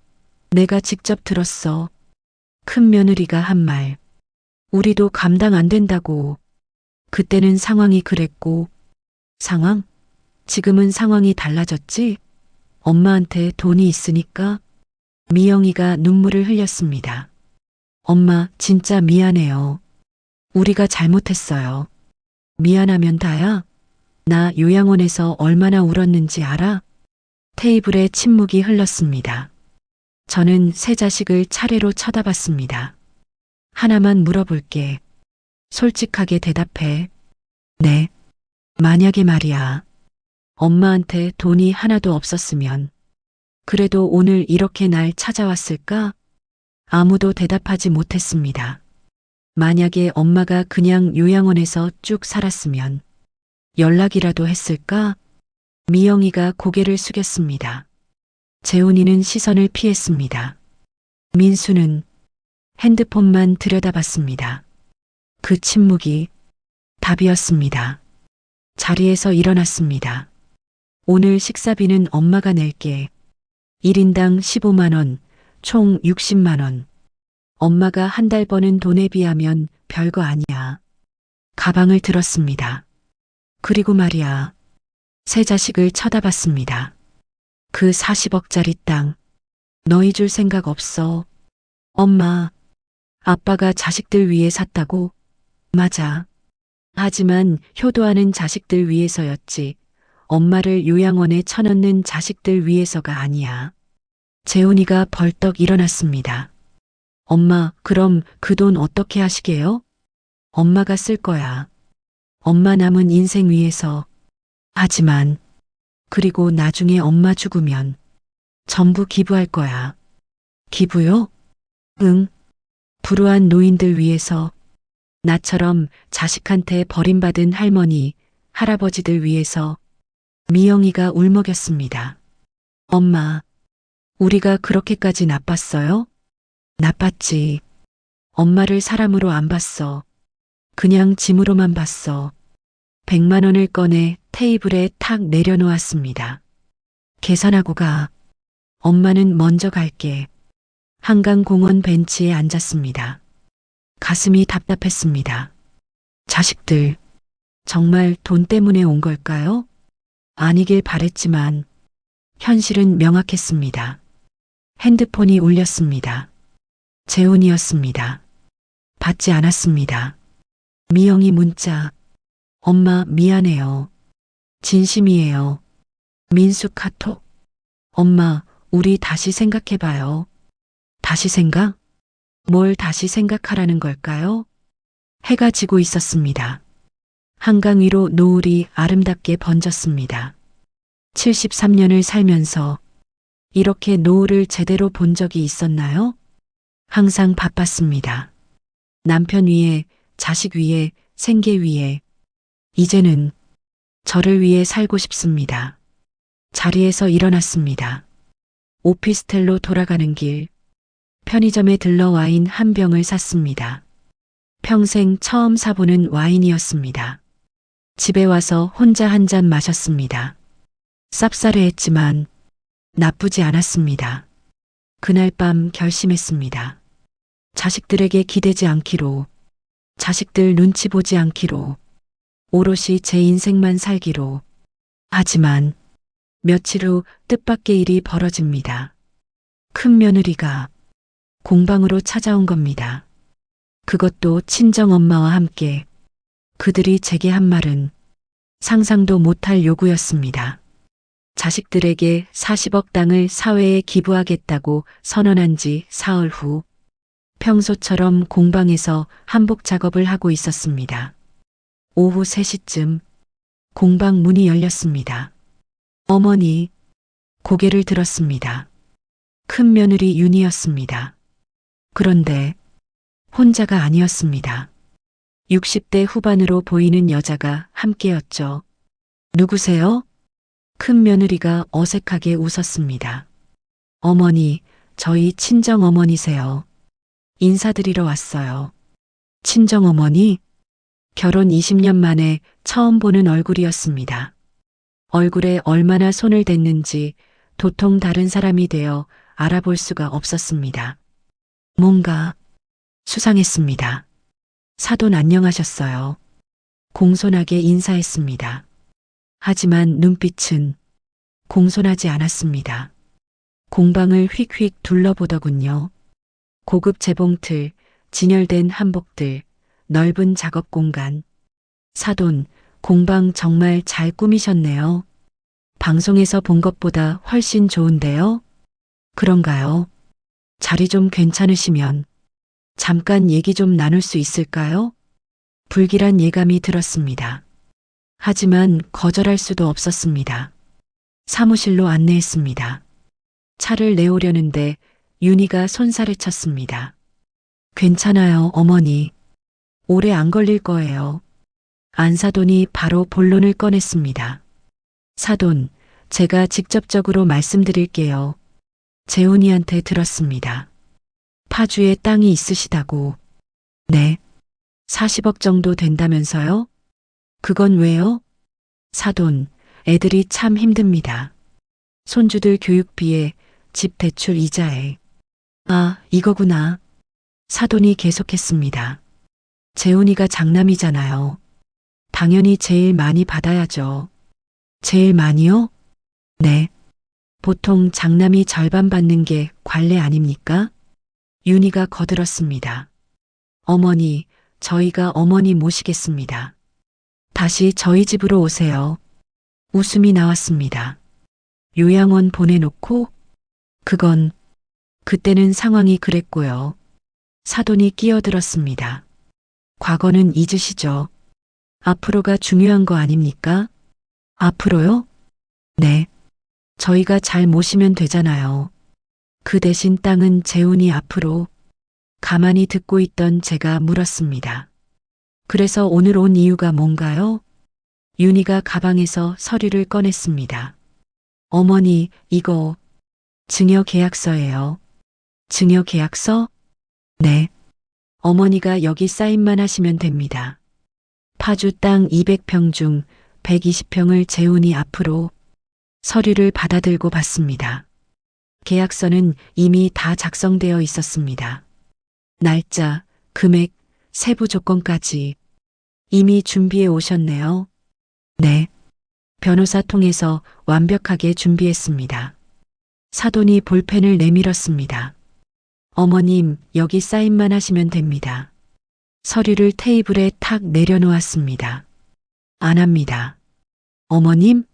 내가 직접 들었어. 큰 며느리가 한 말. 우리도 감당 안 된다고. 그때는 상황이 그랬고. 상황? 지금은 상황이 달라졌지? 엄마한테 돈이 있으니까? 미영이가 눈물을 흘렸습니다. 엄마, 진짜 미안해요. 우리가 잘못했어요. 미안하면 다야? 나 요양원에서 얼마나 울었는지 알아? 테이블에 침묵이 흘렀습니다. 저는 세 자식을 차례로 쳐다봤습니다. 하나만 물어볼게. 솔직하게 대답해. 네. 만약에 말이야. 엄마한테 돈이 하나도 없었으면 그래도 오늘 이렇게 날 찾아왔을까? 아무도 대답하지 못했습니다. 만약에 엄마가 그냥 요양원에서 쭉 살았으면 연락이라도 했을까? 미영이가 고개를 숙였습니다. 재훈이는 시선을 피했습니다. 민수는 핸드폰만 들여다봤습니다. 그 침묵이 답이었습니다. 자리에서 일어났습니다. 오늘 식사비는 엄마가 낼게. 1인당 15만 원, 총 60만 원. 엄마가 한 달 버는 돈에 비하면 별거 아니야. 가방을 들었습니다. 그리고 말이야. 세 자식을 쳐다봤습니다. 그 40억짜리 땅. 너희 줄 생각 없어. 엄마, 아빠가 자식들 위해 샀다고? 맞아. 하지만 효도하는 자식들 위해서였지. 엄마를 요양원에 쳐넣는 자식들 위해서가 아니야. 재훈이가 벌떡 일어났습니다. 엄마, 그럼 그 돈 어떻게 하시게요? 엄마가 쓸 거야. 엄마 남은 인생 위해서. 하지만, 그리고 나중에 엄마 죽으면 전부 기부할 거야. 기부요? 응. 불우한 노인들 위해서. 나처럼 자식한테 버림받은 할머니, 할아버지들 위해서. 미영이가 울먹였습니다. 엄마, 우리가 그렇게까지 나빴어요? 나빴지. 엄마를 사람으로 안 봤어. 그냥 짐으로만 봤어. 100만 원을 꺼내 테이블에 탁 내려놓았습니다. 계산하고 가. 엄마는 먼저 갈게. 한강공원 벤치에 앉았습니다. 가슴이 답답했습니다. 자식들, 정말 돈 때문에 온 걸까요? 아니길 바랬지만 현실은 명확했습니다. 핸드폰이 울렸습니다. 재훈이었습니다. 받지 않았습니다. 미영이 문자. 엄마 미안해요. 진심이에요. 민수 카톡. 엄마, 우리 다시 생각해봐요. 다시 생각? 뭘 다시 생각하라는 걸까요? 해가 지고 있었습니다. 한강 위로 노을이 아름답게 번졌습니다. 73년을 살면서 이렇게 노을을 제대로 본 적이 있었나요? 항상 바빴습니다. 남편 위에, 자식 위에, 생계 위에. 이제는 저를 위해 살고 싶습니다. 자리에서 일어났습니다. 오피스텔로 돌아가는 길, 편의점에 들러 와인 한 병을 샀습니다. 평생 처음 사보는 와인이었습니다. 집에 와서 혼자 한 잔 마셨습니다. 쌉싸래했지만 나쁘지 않았습니다. 그날 밤 결심했습니다. 자식들에게 기대지 않기로, 자식들 눈치 보지 않기로, 오롯이 제 인생만 살기로. 하지만 며칠 후 뜻밖의 일이 벌어집니다. 큰 며느리가 공방으로 찾아온 겁니다. 그것도 친정엄마와 함께. 그들이 제게 한 말은 상상도 못할 요구였습니다. 자식들에게 40억 땅을 사회에 기부하겠다고 선언한 지 사흘 후 평소처럼 공방에서 한복 작업을 하고 있었습니다. 오후 3시쯤 공방 문이 열렸습니다. 어머니, 고개를 들었습니다. 큰 며느리 윤이었습니다. 그런데 혼자가 아니었습니다. 60대 후반으로 보이는 여자가 함께였죠. 누구세요? 큰 며느리가 어색하게 웃었습니다. 어머니, 저희 친정어머니세요. 인사드리러 왔어요. 친정어머니? 결혼 20년 만에 처음 보는 얼굴이었습니다. 얼굴에 얼마나 손을 댔는지 도통 다른 사람이 되어 알아볼 수가 없었습니다. 뭔가 수상했습니다. 사돈 안녕하셨어요. 공손하게 인사했습니다. 하지만 눈빛은 공손하지 않았습니다. 공방을 휙휙 둘러보더군요. 고급 재봉틀, 진열된 한복들, 넓은 작업 공간. 사돈, 공방 정말 잘 꾸미셨네요. 방송에서 본 것보다 훨씬 좋은데요? 그런가요? 자리 좀 괜찮으시면 잠깐 얘기 좀 나눌 수 있을까요? 불길한 예감이 들었습니다. 하지만 거절할 수도 없었습니다. 사무실로 안내했습니다. 차를 내오려는데 윤희가 손살을 쳤습니다. 괜찮아요, 어머니. 오래 안 걸릴 거예요. 안사돈이 바로 본론을 꺼냈습니다. 사돈, 제가 직접적으로 말씀드릴게요. 재훈이한테 들었습니다. 파주에 땅이 있으시다고. 네. 40억 정도 된다면서요? 그건 왜요? 사돈, 애들이 참 힘듭니다. 손주들 교육비에, 집 대출 이자에. 아, 이거구나. 사돈이 계속했습니다. 재훈이가 장남이잖아요. 당연히 제일 많이 받아야죠. 제일 많이요? 네. 보통 장남이 절반 받는 게 관례 아닙니까? 윤희가 거들었습니다. 어머니, 저희가 어머니 모시겠습니다. 다시 저희 집으로 오세요. 웃음이 나왔습니다. 요양원 보내놓고? 그건, 그때는 상황이 그랬고요. 사돈이 끼어들었습니다. 과거는 잊으시죠. 앞으로가 중요한 거 아닙니까? 앞으로요? 네. 저희가 잘 모시면 되잖아요. 그 대신 땅은 재훈이 앞으로. 가만히 듣고 있던 제가 물었습니다. 그래서 오늘 온 이유가 뭔가요? 윤희가 가방에서 서류를 꺼냈습니다. 어머니, 이거 증여 계약서예요. 증여 계약서? 네. 어머니가 여기 사인만 하시면 됩니다. 파주 땅 200평 중 120평을 재훈이 앞으로. 서류를 받아들고 봤습니다. 계약서는 이미 다 작성되어 있었습니다. 날짜, 금액, 세부 조건까지 이미 준비해 오셨네요. 네. 변호사 통해서 완벽하게 준비했습니다. 사돈이 볼펜을 내밀었습니다. 어머님, 여기 사인만 하시면 됩니다. 서류를 테이블에 탁 내려놓았습니다. 안 합니다. 어머님?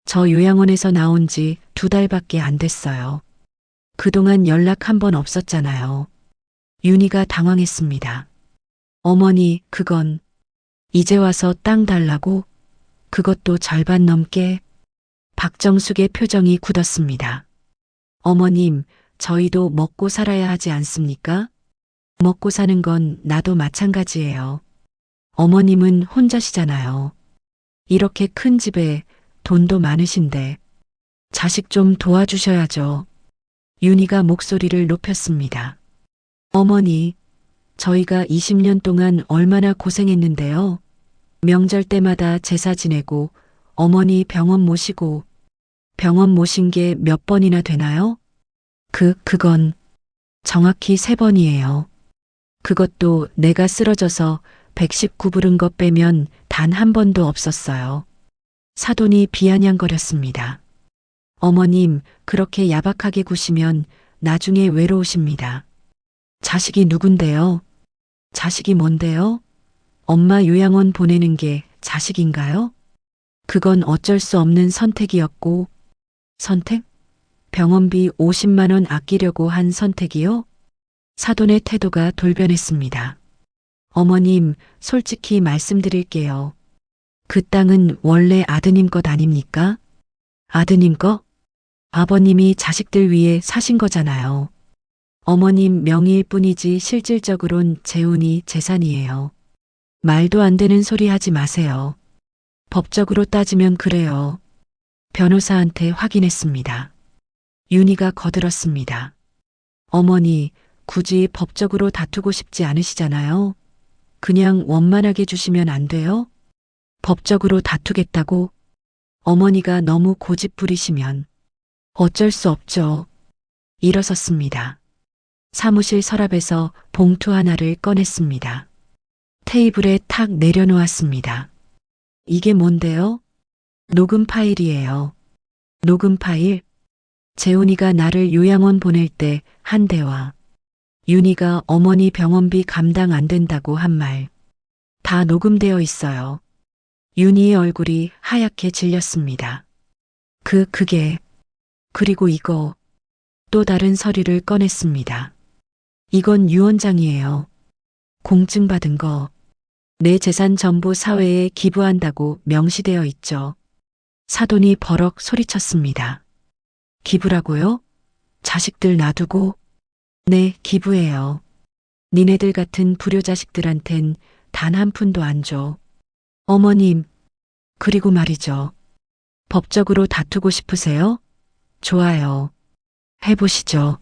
저 요양원에서 나온 지 2달밖에 안 됐어요. 그동안 연락 한 번 없었잖아요. 윤희가 당황했습니다. 어머니, 그건 이제 와서 땅 달라고? 그것도 절반 넘게? 박정숙의 표정이 굳었습니다. 어머님, 저희도 먹고 살아야 하지 않습니까? 먹고 사는 건 나도 마찬가지예요. 어머님은 혼자시잖아요. 이렇게 큰 집에 돈도 많으신데 자식 좀 도와주셔야죠. 윤희가 목소리를 높였습니다. 어머니, 저희가 20년 동안 얼마나 고생했는데요. 명절 때마다 제사 지내고 어머니 병원 모시고 병원 모신 게 몇 번이나 되나요? 그건 정확히 3번이에요. 그것도 내가 쓰러져서 119 부른 것 빼면 단 한 번도 없었어요. 사돈이 비아냥거렸습니다. 어머님, 그렇게 야박하게 구시면 나중에 외로우십니다. 자식이 누군데요? 자식이 뭔데요? 엄마 요양원 보내는 게 자식인가요? 그건 어쩔 수 없는 선택이었고, 선택? 병원비 50만 원 아끼려고 한 선택이요? 사돈의 태도가 돌변했습니다. 어머님, 솔직히 말씀드릴게요. 그 땅은 원래 아드님 것 아닙니까? 아드님 거? 아버님이 자식들 위해 사신 거잖아요. 어머님 명의일 뿐이지 실질적으론 재혼이 재산이에요. 말도 안 되는 소리 하지 마세요. 법적으로 따지면 그래요. 변호사한테 확인했습니다. 윤희가 거들었습니다. 어머니, 굳이 법적으로 다투고 싶지 않으시잖아요. 그냥 원만하게 주시면 안 돼요? 법적으로 다투겠다고? 어머니가 너무 고집 부리시면 어쩔 수 없죠. 일어섰습니다. 사무실 서랍에서 봉투 하나를 꺼냈습니다. 테이블에 탁 내려놓았습니다. 이게 뭔데요? 녹음 파일이에요. 녹음 파일? 재훈이가 나를 요양원 보낼 때 한 대화. 윤희가 어머니 병원비 감당 안 된다고 한 말. 다 녹음되어 있어요. 윤희의 얼굴이 하얗게 질렸습니다. 그게. 그리고 이거. 또 다른 서류를 꺼냈습니다. 이건 유언장이에요. 공증받은 거. 내 재산 전부 사회에 기부한다고 명시되어 있죠. 사돈이 버럭 소리쳤습니다. 기부라고요? 자식들 놔두고? 네, 기부해요. 니네들 같은 불효자식들한텐 단 한 푼도 안 줘. 어머님, 그리고 말이죠. 법적으로 다투고 싶으세요? 좋아요. 해보시죠.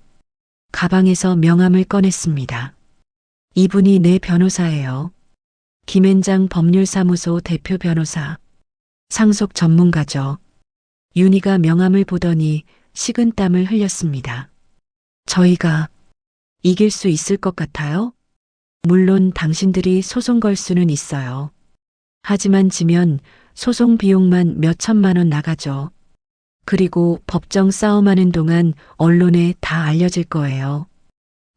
가방에서 명함을 꺼냈습니다. 이분이 내 변호사예요. 김앤장 법률사무소 대표 변호사. 상속 전문가죠. 윤희가 명함을 보더니 식은땀을 흘렸습니다. 저희가 이길 수 있을 것 같아요? 물론 당신들이 소송 걸 수는 있어요. 하지만 지면 소송 비용만 몇 천만 원 나가죠. 그리고 법정 싸움하는 동안 언론에 다 알려질 거예요.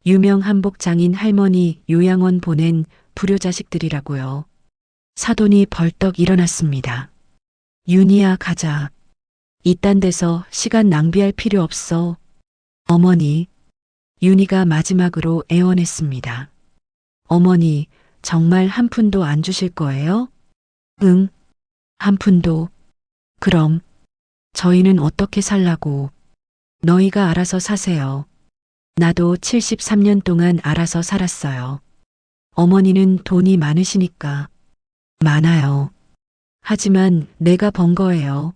유명 한복 장인 할머니 요양원 보낸 불효자식들이라고요. 사돈이 벌떡 일어났습니다. 윤희야, 가자. 이딴 데서 시간 낭비할 필요 없어. 어머니. 윤희가 마지막으로 애원했습니다. 어머니, 정말 한 푼도 안 주실 거예요? 응. 한 푼도. 그럼 저희는 어떻게 살라고. 너희가 알아서 사세요. 나도 73년 동안 알아서 살았어요. 어머니는 돈이 많으시니까. 많아요. 하지만 내가 번 거예요.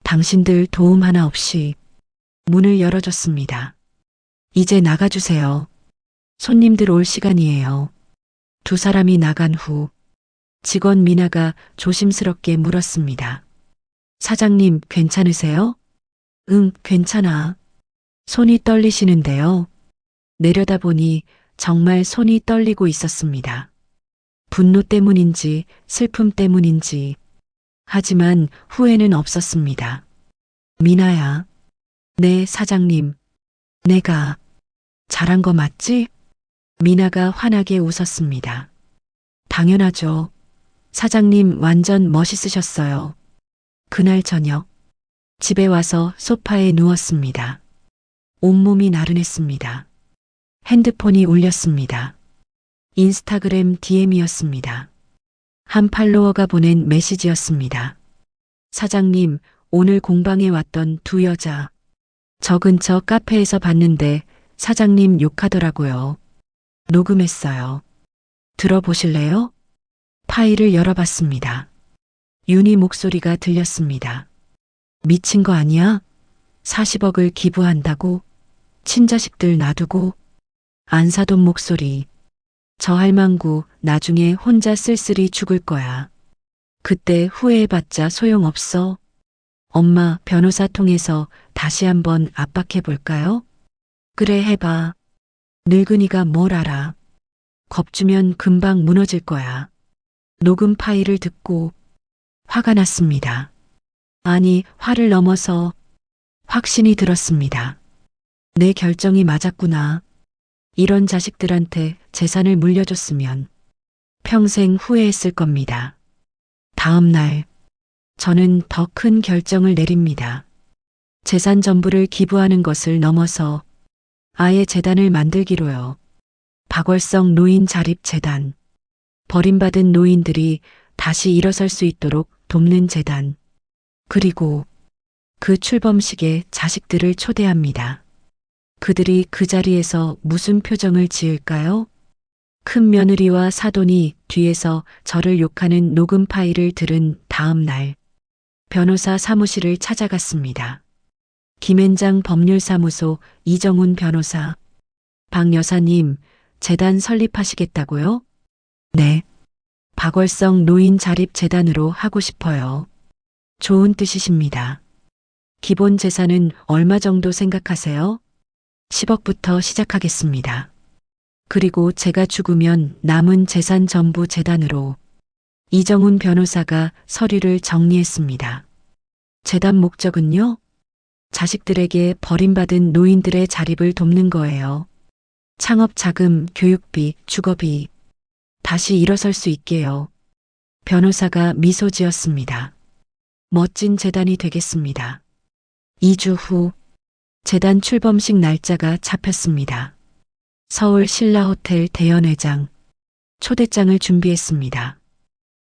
당신들 도움 하나 없이. 문을 열어줬습니다. 이제 나가주세요. 손님들 올 시간이에요. 두 사람이 나간 후 직원 미나가 조심스럽게 물었습니다. 사장님, 괜찮으세요? 응, 괜찮아. 손이 떨리시는데요. 내려다보니 정말 손이 떨리고 있었습니다. 분노 때문인지 슬픔 때문인지. 하지만 후회는 없었습니다. 미나야. 네, 사장님. 내가 잘한 거 맞지? 미나가 환하게 웃었습니다. 당연하죠. 사장님 완전 멋있으셨어요. 그날 저녁 집에 와서 소파에 누웠습니다. 온몸이 나른했습니다. 핸드폰이 울렸습니다. 인스타그램 DM이었습니다. 한 팔로워가 보낸 메시지였습니다. 사장님, 오늘 공방에 왔던 두 여자 저 근처 카페에서 봤는데 사장님 욕하더라고요. 녹음했어요. 들어보실래요? 파일을 열어봤습니다. 윤희 목소리가 들렸습니다. 미친 거 아니야? 40억을 기부한다고? 친자식들 놔두고? 안 사돈 목소리. 저 할망구 나중에 혼자 쓸쓸히 죽을 거야. 그때 후회해봤자 소용없어. 엄마 변호사 통해서 다시 한번 압박해 볼까요? 그래 해봐. 늙은이가 뭘 알아. 겁주면 금방 무너질 거야. 녹음 파일을 듣고 화가 났습니다. 아니, 화를 넘어서 확신이 들었습니다. 내 결정이 맞았구나. 이런 자식들한테 재산을 물려줬으면 평생 후회했을 겁니다. 다음 날, 저는 더 큰 결정을 내립니다. 재산 전부를 기부하는 것을 넘어서 아예 재단을 만들기로요. 박월성 노인 자립 재단. 버림받은 노인들이 다시 일어설 수 있도록 돕는 재단. 그리고 그 출범식에 자식들을 초대합니다. 그들이 그 자리에서 무슨 표정을 지을까요? 큰 며느리와 사돈이 뒤에서 저를 욕하는 녹음 파일을 들은 다음 날, 변호사 사무실을 찾아갔습니다. 김앤장 법률사무소 이정훈 변호사. 박 여사님, 재단 설립하시겠다고요? 네. 박월성 노인 자립 재단으로 하고 싶어요. 좋은 뜻이십니다. 기본 재산은 얼마 정도 생각하세요? 10억부터 시작하겠습니다. 그리고 제가 죽으면 남은 재산 전부 재단으로. 이정훈 변호사가 서류를 정리했습니다. 재단 목적은요? 자식들에게 버림받은 노인들의 자립을 돕는 거예요. 창업 자금, 교육비, 주거비. 다시 일어설 수 있게요. 변호사가 미소 지었습니다. 멋진 재단이 되겠습니다. 2주 후, 재단 출범식 날짜가 잡혔습니다. 서울 신라호텔 대연회장. 초대장을 준비했습니다.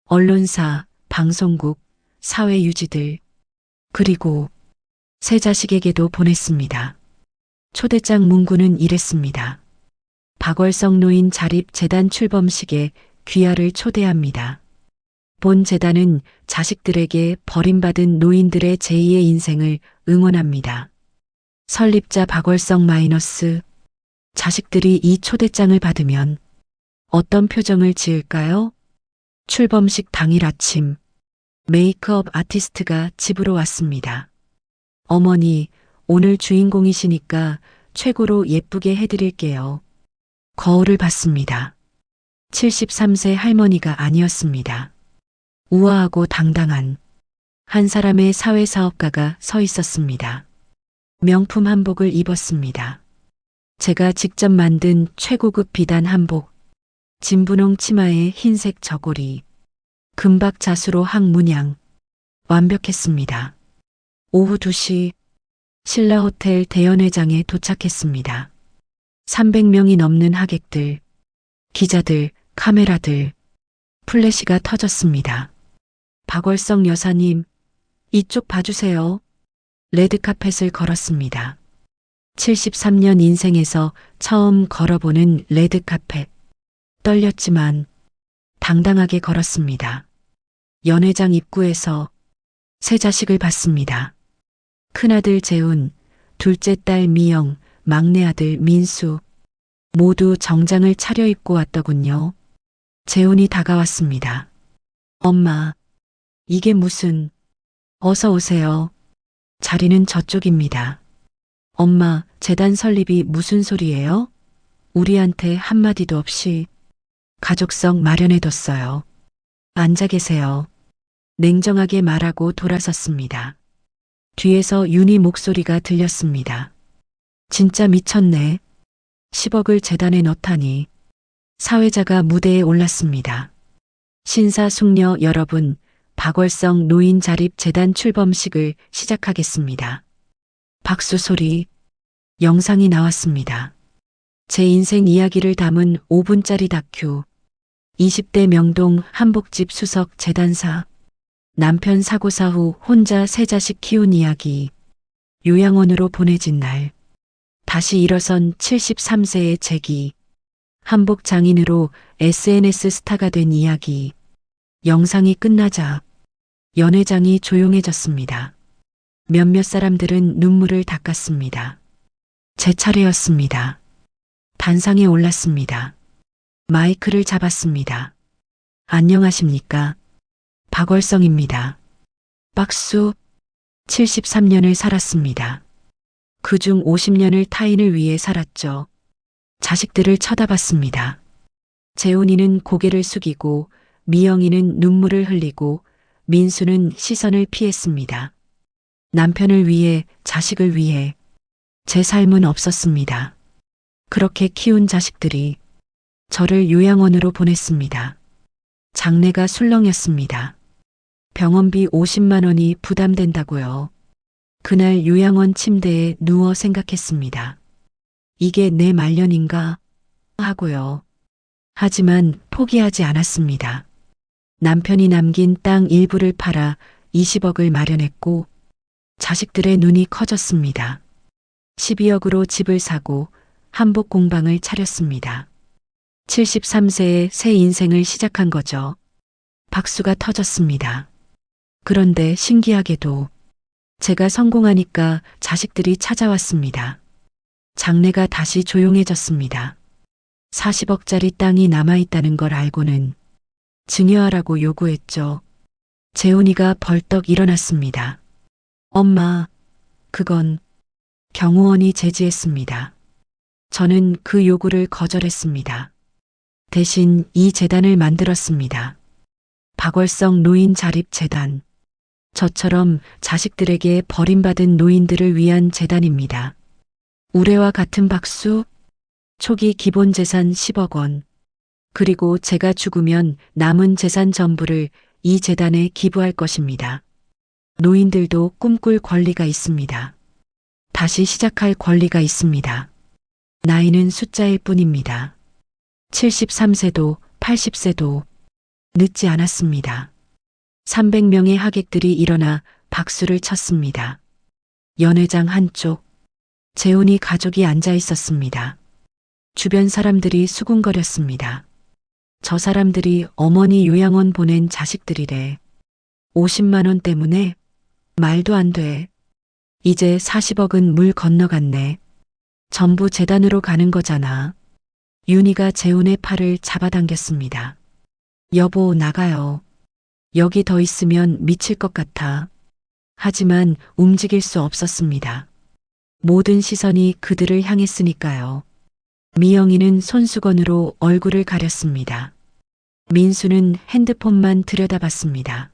언론사, 방송국, 사회유지들, 그리고 세 자식에게도 보냈습니다. 초대장 문구는 이랬습니다. 박월성 노인 자립 재단 출범식에 귀하를 초대합니다. 본 재단은 자식들에게 버림받은 노인들의 제2의 인생을 응원합니다. 설립자 박월성 마이너스. 자식들이 이 초대장을 받으면 어떤 표정을 지을까요? 출범식 당일 아침, 메이크업 아티스트가 집으로 왔습니다. 어머니, 오늘 주인공이시니까 최고로 예쁘게 해드릴게요. 거울을 봤습니다. 73세 할머니가 아니었습니다. 우아하고 당당한 한 사람의 사회사업가가 서 있었습니다. 명품 한복을 입었습니다. 제가 직접 만든 최고급 비단 한복, 진분홍 치마에 흰색 저고리, 금박 자수로 항문양, 완벽했습니다. 오후 2시 신라호텔 대연회장에 도착했습니다. 300명이 넘는 하객들, 기자들, 카메라들, 플래시가 터졌습니다. 박월성 여사님, 이쪽 봐주세요. 레드카펫을 걸었습니다. 73년 인생에서 처음 걸어보는 레드카펫. 떨렸지만 당당하게 걸었습니다. 연회장 입구에서 세 자식을 봤습니다. 큰아들 재훈, 둘째 딸 미영, 막내 아들 민수. 모두 정장을 차려입고 왔더군요. 재훈이 다가왔습니다. 엄마, 이게 무슨... 어서 오세요. 자리는 저쪽입니다. 엄마, 재단 설립이 무슨 소리예요? 우리한테 한마디도 없이 가족석 마련해뒀어요. 앉아 계세요. 냉정하게 말하고 돌아섰습니다. 뒤에서 윤희 목소리가 들렸습니다. 진짜 미쳤네. 10억을 재단에 넣다니. 사회자가 무대에 올랐습니다. 신사숙녀 여러분, 박월성 노인 자립 재단 출범식을 시작하겠습니다. 박수 소리. 영상이 나왔습니다. 제 인생 이야기를 담은 5분짜리 다큐. 20대 명동 한복집 수석 재단사. 남편 사고사 후 혼자 세 자식 키운 이야기. 요양원으로 보내진 날. 다시 일어선 73세의 재기. 한복 장인으로 SNS 스타가 된 이야기. 영상이 끝나자 연회장이 조용해졌습니다. 몇몇 사람들은 눈물을 닦았습니다. 제 차례였습니다. 단상에 올랐습니다. 마이크를 잡았습니다. 안녕하십니까? 박월성입니다. 박수. 73년을 살았습니다. 그중 50년을 타인을 위해 살았죠. 자식들을 쳐다봤습니다. 재훈이는 고개를 숙이고 미영이는 눈물을 흘리고 민수는 시선을 피했습니다. 남편을 위해, 자식을 위해 제 삶은 없었습니다. 그렇게 키운 자식들이 저를 요양원으로 보냈습니다. 장례가 술렁였습니다. 병원비 50만 원이 부담된다고요. 그날 요양원 침대에 누워 생각했습니다. 이게 내 말년인가 하고요. 하지만 포기하지 않았습니다. 남편이 남긴 땅 일부를 팔아 20억을 마련했고 자식들의 눈이 커졌습니다. 12억으로 집을 사고 한복 공방을 차렸습니다. 73세에 새 인생을 시작한 거죠. 박수가 터졌습니다. 그런데 신기하게도 제가 성공하니까 자식들이 찾아왔습니다. 장례가 다시 조용해졌습니다. 40억짜리 땅이 남아있다는 걸 알고는 증여하라고 요구했죠. 재훈이가 벌떡 일어났습니다. 엄마, 그건 경호원이 제지했습니다. 저는 그 요구를 거절했습니다. 대신 이 재단을 만들었습니다. 박월성 노인 자립 재단. 저처럼 자식들에게 버림받은 노인들을 위한 재단입니다. 우레와 같은 박수. 초기 기본 재산 10억 원. 그리고 제가 죽으면 남은 재산 전부를 이 재단에 기부할 것입니다. 노인들도 꿈꿀 권리가 있습니다. 다시 시작할 권리가 있습니다. 나이는 숫자일 뿐입니다. 73세도 80세도 늦지 않았습니다. 300명의 하객들이 일어나 박수를 쳤습니다. 연회장 한쪽, 재훈이 가족이 앉아 있었습니다. 주변 사람들이 수군거렸습니다. 저 사람들이 어머니 요양원 보낸 자식들이래. 50만 원 때문에? 말도 안 돼. 이제 40억은 물 건너갔네. 전부 재단으로 가는 거잖아. 윤희가 재훈의 팔을 잡아당겼습니다. 여보, 나가요. 여기 더 있으면 미칠 것 같아. 하지만 움직일 수 없었습니다. 모든 시선이 그들을 향했으니까요. 미영이는 손수건으로 얼굴을 가렸습니다. 민수는 핸드폰만 들여다봤습니다.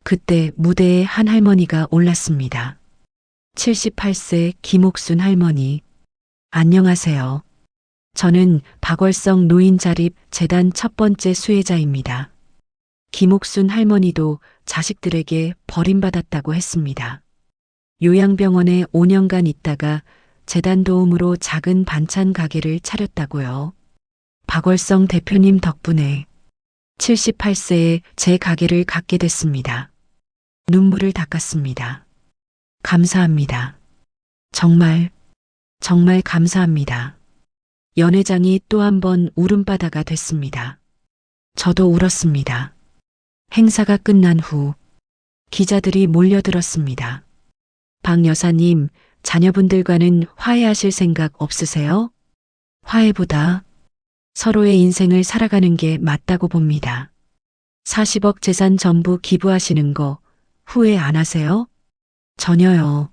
그때 무대에 한 할머니가 올랐습니다. 78세 김옥순 할머니. 안녕하세요. 저는 박월성 노인자립 재단 첫 번째 수혜자입니다. 김옥순 할머니도 자식들에게 버림받았다고 했습니다. 요양병원에 5년간 있다가 재단 도움으로 작은 반찬 가게를 차렸다고요. 박월성 대표님 덕분에 78세에 제 가게를 갖게 됐습니다. 눈물을 닦았습니다. 감사합니다. 정말 감사합니다. 연회장이 또 한 번 울음바다가 됐습니다. 저도 울었습니다. 행사가 끝난 후 기자들이 몰려들었습니다. 박 여사님, 자녀분들과는 화해하실 생각 없으세요? 화해보다 서로의 인생을 살아가는 게 맞다고 봅니다. 40억 재산 전부 기부하시는 거 후회 안 하세요? 전혀요.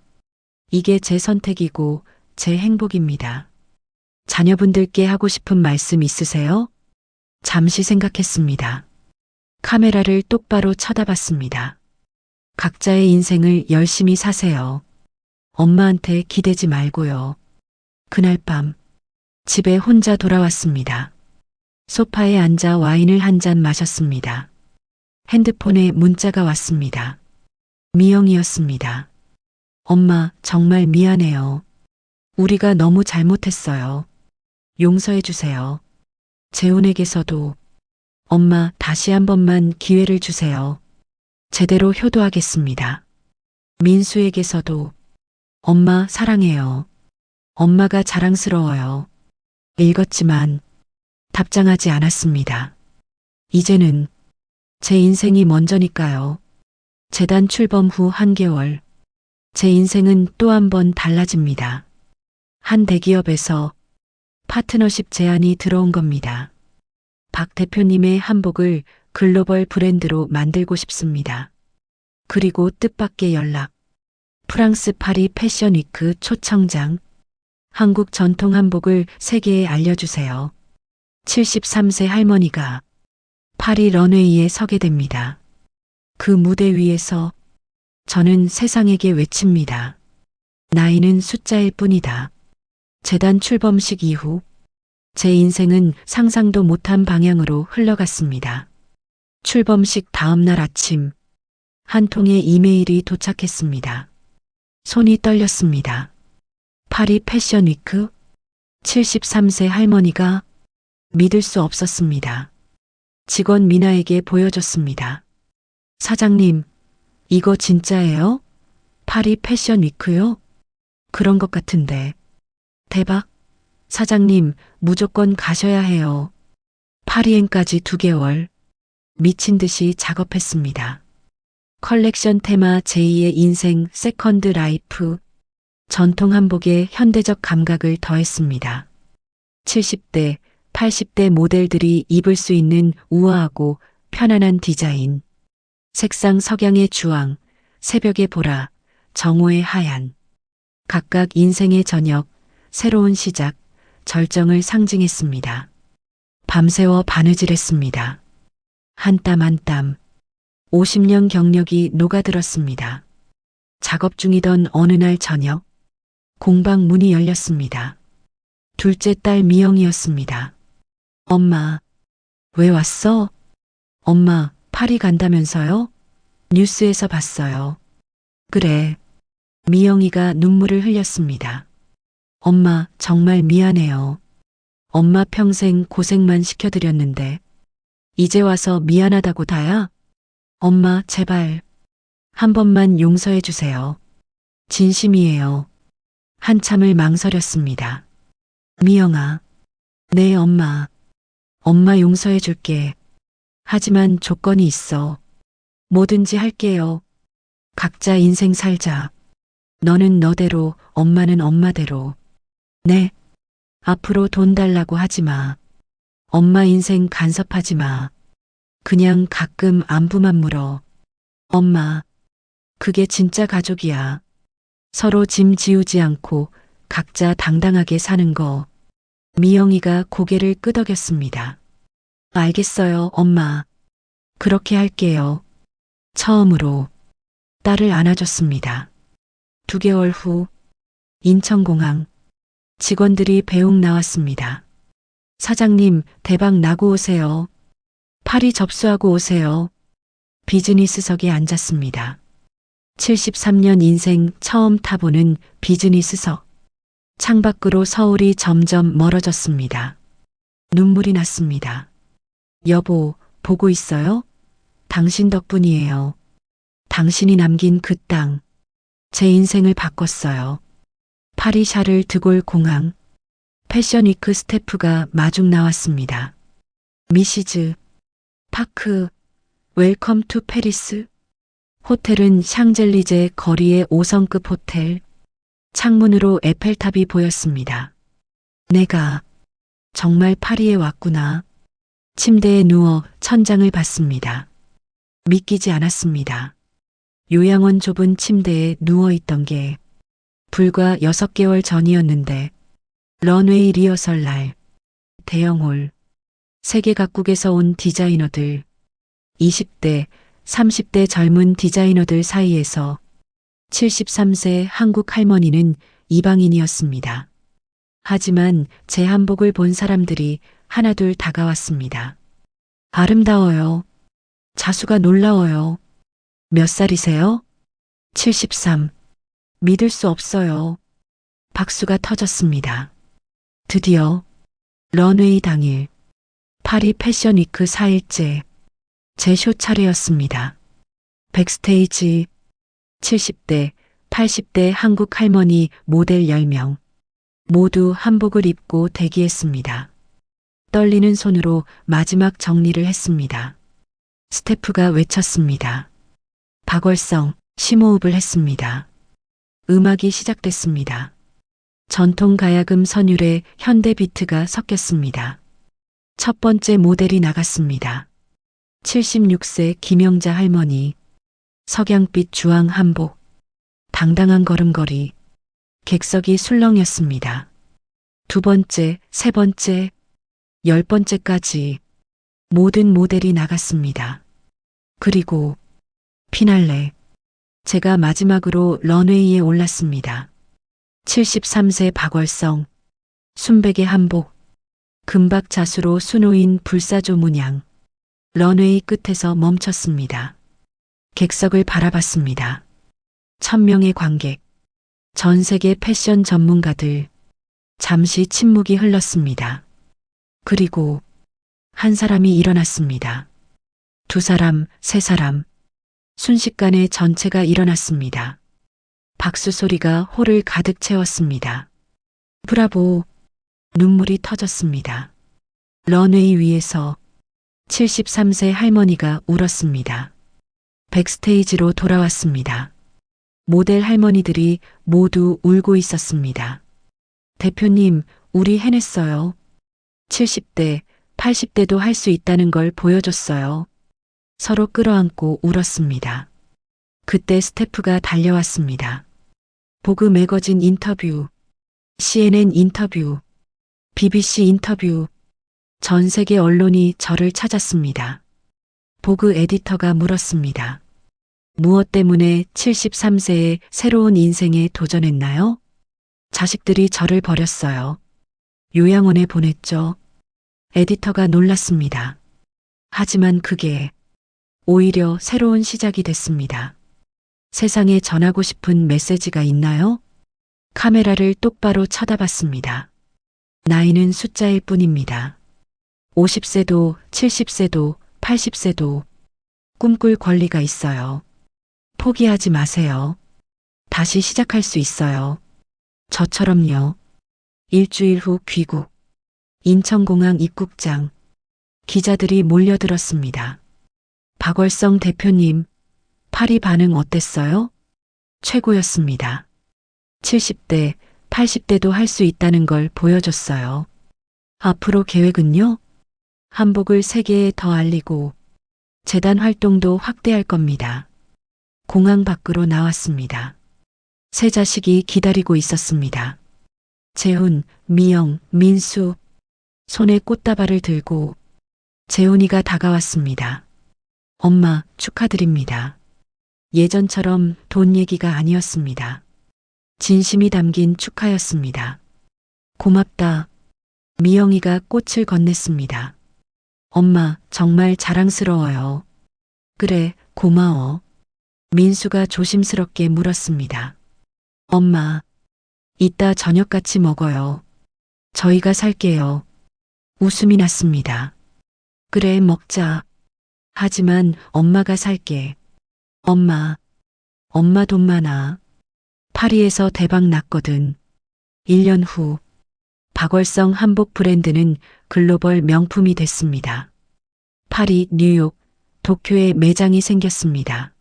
이게 제 선택이고 제 행복입니다. 자녀분들께 하고 싶은 말씀 있으세요? 잠시 생각했습니다. 카메라를 똑바로 쳐다봤습니다. 각자의 인생을 열심히 사세요. 엄마한테 기대지 말고요. 그날 밤 집에 혼자 돌아왔습니다. 소파에 앉아 와인을 한 잔 마셨습니다. 핸드폰에 문자가 왔습니다. 미영이었습니다. 엄마, 정말 미안해요. 우리가 너무 잘못했어요. 용서해 주세요. 재훈에게서도 엄마, 다시 한 번만 기회를 주세요. 제대로 효도하겠습니다. 민수에게서도 엄마 사랑해요. 엄마가 자랑스러워요. 읽었지만 답장하지 않았습니다. 이제는 제 인생이 먼저니까요. 재단 출범 후 한 개월, 제 인생은 또 한 번 달라집니다. 한 대기업에서 파트너십 제안이 들어온 겁니다. 박 대표님의 한복을 글로벌 브랜드로 만들고 싶습니다. 그리고 뜻밖의 연락. 프랑스 파리 패션위크 초청장. 한국 전통 한복을 세계에 알려주세요. 73세 할머니가 파리 런웨이에 서게 됩니다. 그 무대 위에서 저는 세상에게 외칩니다. 나이는 숫자일 뿐이다. 재단 출범식 이후 제 인생은 상상도 못한 방향으로 흘러갔습니다. 출범식 다음 날 아침 한 통의 이메일이 도착했습니다. 손이 떨렸습니다. 파리 패션위크 73세 할머니가 믿을 수 없었습니다. 직원 미나에게 보여줬습니다. 사장님, 이거 진짜예요? 파리 패션위크요? 그런 것 같은데. 대박. 사장님, 무조건 가셔야 해요. 파리행까지 2개월. 미친 듯이 작업했습니다. 컬렉션 테마 제2의 인생 세컨드 라이프. 전통 한복에 현대적 감각을 더했습니다. 70대, 80대 모델들이 입을 수 있는 우아하고 편안한 디자인. 색상 석양의 주황, 새벽의 보라, 정오의 하얀. 각각 인생의 저녁, 새로운 시작, 절정을 상징했습니다. 밤새워 바느질했습니다. 한 땀 한 땀. 50년 경력이 녹아들었습니다. 작업 중이던 어느 날 저녁, 공방 문이 열렸습니다. 둘째 딸 미영이었습니다. 엄마, 왜 왔어? 엄마, 파리 간다면서요? 뉴스에서 봤어요. 그래. 미영이가 눈물을 흘렸습니다. 엄마, 정말 미안해요. 엄마 평생 고생만 시켜드렸는데, 이제 와서 미안하다고 다야? 엄마, 제발. 한 번만 용서해 주세요. 진심이에요. 한참을 망설였습니다. 미영아. 네, 엄마. 엄마 용서해 줄게. 하지만 조건이 있어. 뭐든지 할게요. 각자 인생 살자. 너는 너대로, 엄마는 엄마대로. 네. 앞으로 돈 달라고 하지 마. 엄마 인생 간섭하지 마. 그냥 가끔 안부만 물어. 엄마. 그게 진짜 가족이야. 서로 짐 지우지 않고 각자 당당하게 사는 거. 미영이가 고개를 끄덕였습니다. 알겠어요, 엄마. 그렇게 할게요. 처음으로 딸을 안아줬습니다. 2개월 후 인천공항. 직원들이 배웅 나왔습니다. 사장님, 대박 나고 오세요. 파리 접수하고 오세요. 비즈니스석에 앉았습니다. 73년 인생 처음 타보는 비즈니스석. 창밖으로 서울이 점점 멀어졌습니다. 눈물이 났습니다. 여보, 보고 있어요? 당신 덕분이에요. 당신이 남긴 그 땅. 제 인생을 바꿨어요. 파리 샤를 드골 공항. 패션위크 스태프가 마중 나왔습니다. 미시즈 파크, 웰컴 투 페리스. 호텔은 샹젤리제 거리의 5성급 호텔. 창문으로 에펠탑이 보였습니다. 내가 정말 파리에 왔구나. 침대에 누워 천장을 봤습니다. 믿기지 않았습니다. 요양원 좁은 침대에 누워있던 게 불과 6개월 전이었는데, 런웨이 리허설 날, 대형홀, 세계 각국에서 온 디자이너들, 20대, 30대 젊은 디자이너들 사이에서 73세 한국 할머니는 이방인이었습니다. 하지만 제 한복을 본 사람들이 하나둘 다가왔습니다. 아름다워요. 자수가 놀라워요. 몇 살이세요? 73. 믿을 수 없어요. 박수가 터졌습니다. 드디어 런웨이 당일 파리 패션위크 4일째 제 쇼 차례였습니다. 백스테이지 70대 80대 한국 할머니 모델 10명. 모두 한복을 입고 대기했습니다. 떨리는 손으로 마지막 정리를 했습니다. 스태프가 외쳤습니다. 박월성, 심호흡을 했습니다. 음악이 시작됐습니다. 전통 가야금 선율에 현대 비트가 섞였습니다. 첫 번째 모델이 나갔습니다. 76세 김영자 할머니, 석양빛 주황 한복, 당당한 걸음걸이, 객석이 술렁였습니다. 두 번째, 세 번째, 10번째까지 모든 모델이 나갔습니다. 그리고 피날레, 제가 마지막으로 런웨이에 올랐습니다. 73세 박월성, 순백의 한복, 금박 자수로 수놓인 불사조 문양, 런웨이 끝에서 멈췄습니다. 객석을 바라봤습니다. 1000명의 관객, 전 세계 패션 전문가들, 잠시 침묵이 흘렀습니다. 그리고 한 사람이 일어났습니다. 두 사람, 세 사람, 순식간에 전체가 일어났습니다. 박수 소리가 홀을 가득 채웠습니다. 브라보! 눈물이 터졌습니다. 런웨이 위에서 73세 할머니가 울었습니다. 백스테이지로 돌아왔습니다. 모델 할머니들이 모두 울고 있었습니다. 대표님, 우리 해냈어요. 70대, 80대도 할 수 있다는 걸 보여줬어요. 서로 끌어안고 울었습니다. 그때 스태프가 달려왔습니다. 보그 매거진 인터뷰, CNN 인터뷰, BBC 인터뷰, 전 세계 언론이 저를 찾았습니다. 보그 에디터가 물었습니다. 무엇 때문에 73세의 새로운 인생에 도전했나요? 자식들이 저를 버렸어요. 요양원에 보냈죠. 에디터가 놀랐습니다. 하지만 그게 오히려 새로운 시작이 됐습니다. 세상에 전하고 싶은 메시지가 있나요? 카메라를 똑바로 쳐다봤습니다. 나이는 숫자일 뿐입니다. 50세도 70세도 80세도 꿈꿀 권리가 있어요. 포기하지 마세요. 다시 시작할 수 있어요. 저처럼요. 일주일 후 귀국. 인천공항 입국장. 기자들이 몰려들었습니다. 박월성 대표님, 파리 반응 어땠어요? 최고였습니다. 70대, 80대도 할 수 있다는 걸 보여줬어요. 앞으로 계획은요? 한복을 세계에 더 알리고 재단 활동도 확대할 겁니다. 공항 밖으로 나왔습니다. 세 자식이 기다리고 있었습니다. 재훈, 미영, 민수, 손에 꽃다발을 들고 재훈이가 다가왔습니다. 엄마, 축하드립니다. 예전처럼 돈 얘기가 아니었습니다. 진심이 담긴 축하였습니다. 고맙다. 미영이가 꽃을 건넸습니다. 엄마, 정말 자랑스러워요. 그래, 고마워. 민수가 조심스럽게 물었습니다. 엄마, 이따 저녁 같이 먹어요. 저희가 살게요. 웃음이 났습니다. 그래, 먹자. 하지만 엄마가 살게. 엄마 돈 많아. 파리에서 대박 났거든. 1년 후 박월성 한복 브랜드는 글로벌 명품이 됐습니다. 파리, 뉴욕, 도쿄에 매장이 생겼습니다.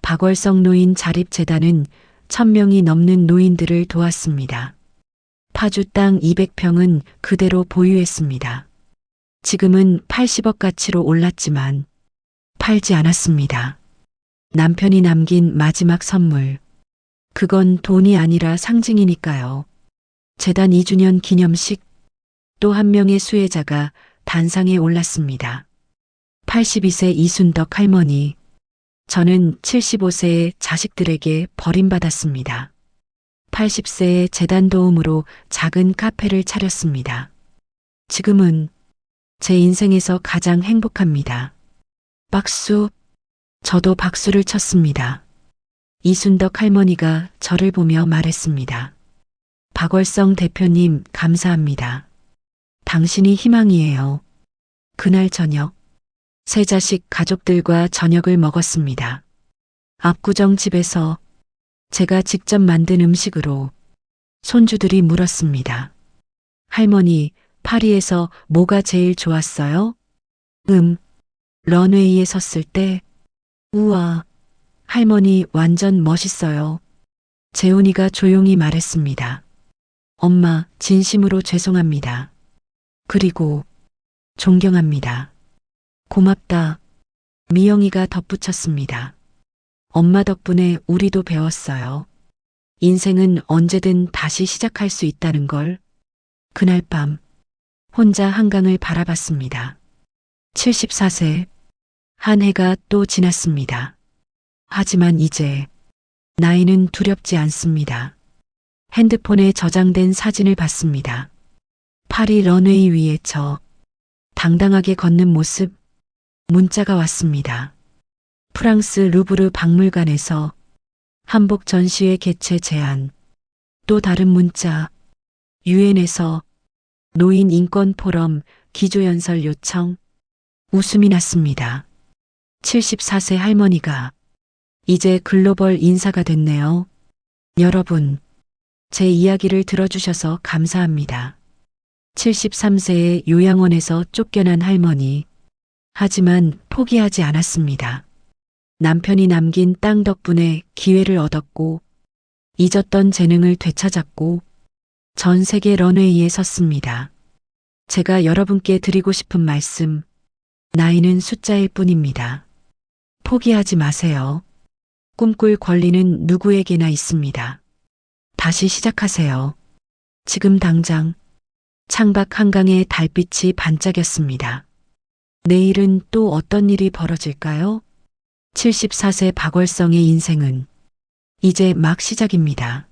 박월성 노인 자립재단은 1000명이 넘는 노인들을 도왔습니다. 파주 땅 200평은 그대로 보유했습니다. 지금은 80억 가치로 올랐지만 팔지 않았습니다. 남편이 남긴 마지막 선물. 그건 돈이 아니라 상징이니까요. 재단 2주년 기념식. 또 한 명의 수혜자가 단상에 올랐습니다. 82세 이순덕 할머니. 저는 75세의 자식들에게 버림받았습니다. 80세의 재단 도움으로 작은 카페를 차렸습니다. 지금은 제 인생에서 가장 행복합니다. 박수. 저도 박수를 쳤습니다. 이순덕 할머니가 저를 보며 말했습니다. 박월성 대표님, 감사합니다. 당신이 희망이에요. 그날 저녁, 세 자식 가족들과 저녁을 먹었습니다. 압구정 집에서 제가 직접 만든 음식으로 손주들이 물었습니다. 할머니, 파리에서 뭐가 제일 좋았어요? 런웨이에 섰을 때, 우와, 할머니 완전 멋있어요. 재훈이가 조용히 말했습니다. 엄마, 진심으로 죄송합니다. 그리고 존경합니다. 고맙다. 미영이가 덧붙였습니다. 엄마 덕분에 우리도 배웠어요. 인생은 언제든 다시 시작할 수 있다는 걸. 그날 밤, 혼자 한강을 바라봤습니다. 74세, 한 해가 또 지났습니다. 하지만 이제, 나이는 두렵지 않습니다. 핸드폰에 저장된 사진을 봤습니다. 파리 런웨이 위에 당당하게 걷는 모습, 문자가 왔습니다. 프랑스 루브르 박물관에서 한복 전시회 개최 제안. 또 다른 문자, 유엔에서 노인 인권 포럼 기조연설 요청. 웃음이 났습니다. 74세 할머니가 이제 글로벌 인사가 됐네요. 여러분, 제 이야기를 들어주셔서 감사합니다. 73세의 요양원에서 쫓겨난 할머니. 하지만 포기하지 않았습니다. 남편이 남긴 땅 덕분에 기회를 얻었고, 잊었던 재능을 되찾았고, 전 세계 런웨이에 섰습니다. 제가 여러분께 드리고 싶은 말씀, 나이는 숫자일 뿐입니다. 포기하지 마세요. 꿈꿀 권리는 누구에게나 있습니다. 다시 시작하세요. 지금 당장. 창밖 한강에 달빛이 반짝였습니다. 내일은 또 어떤 일이 벌어질까요? 74세 박월성의 인생은 이제 막 시작입니다.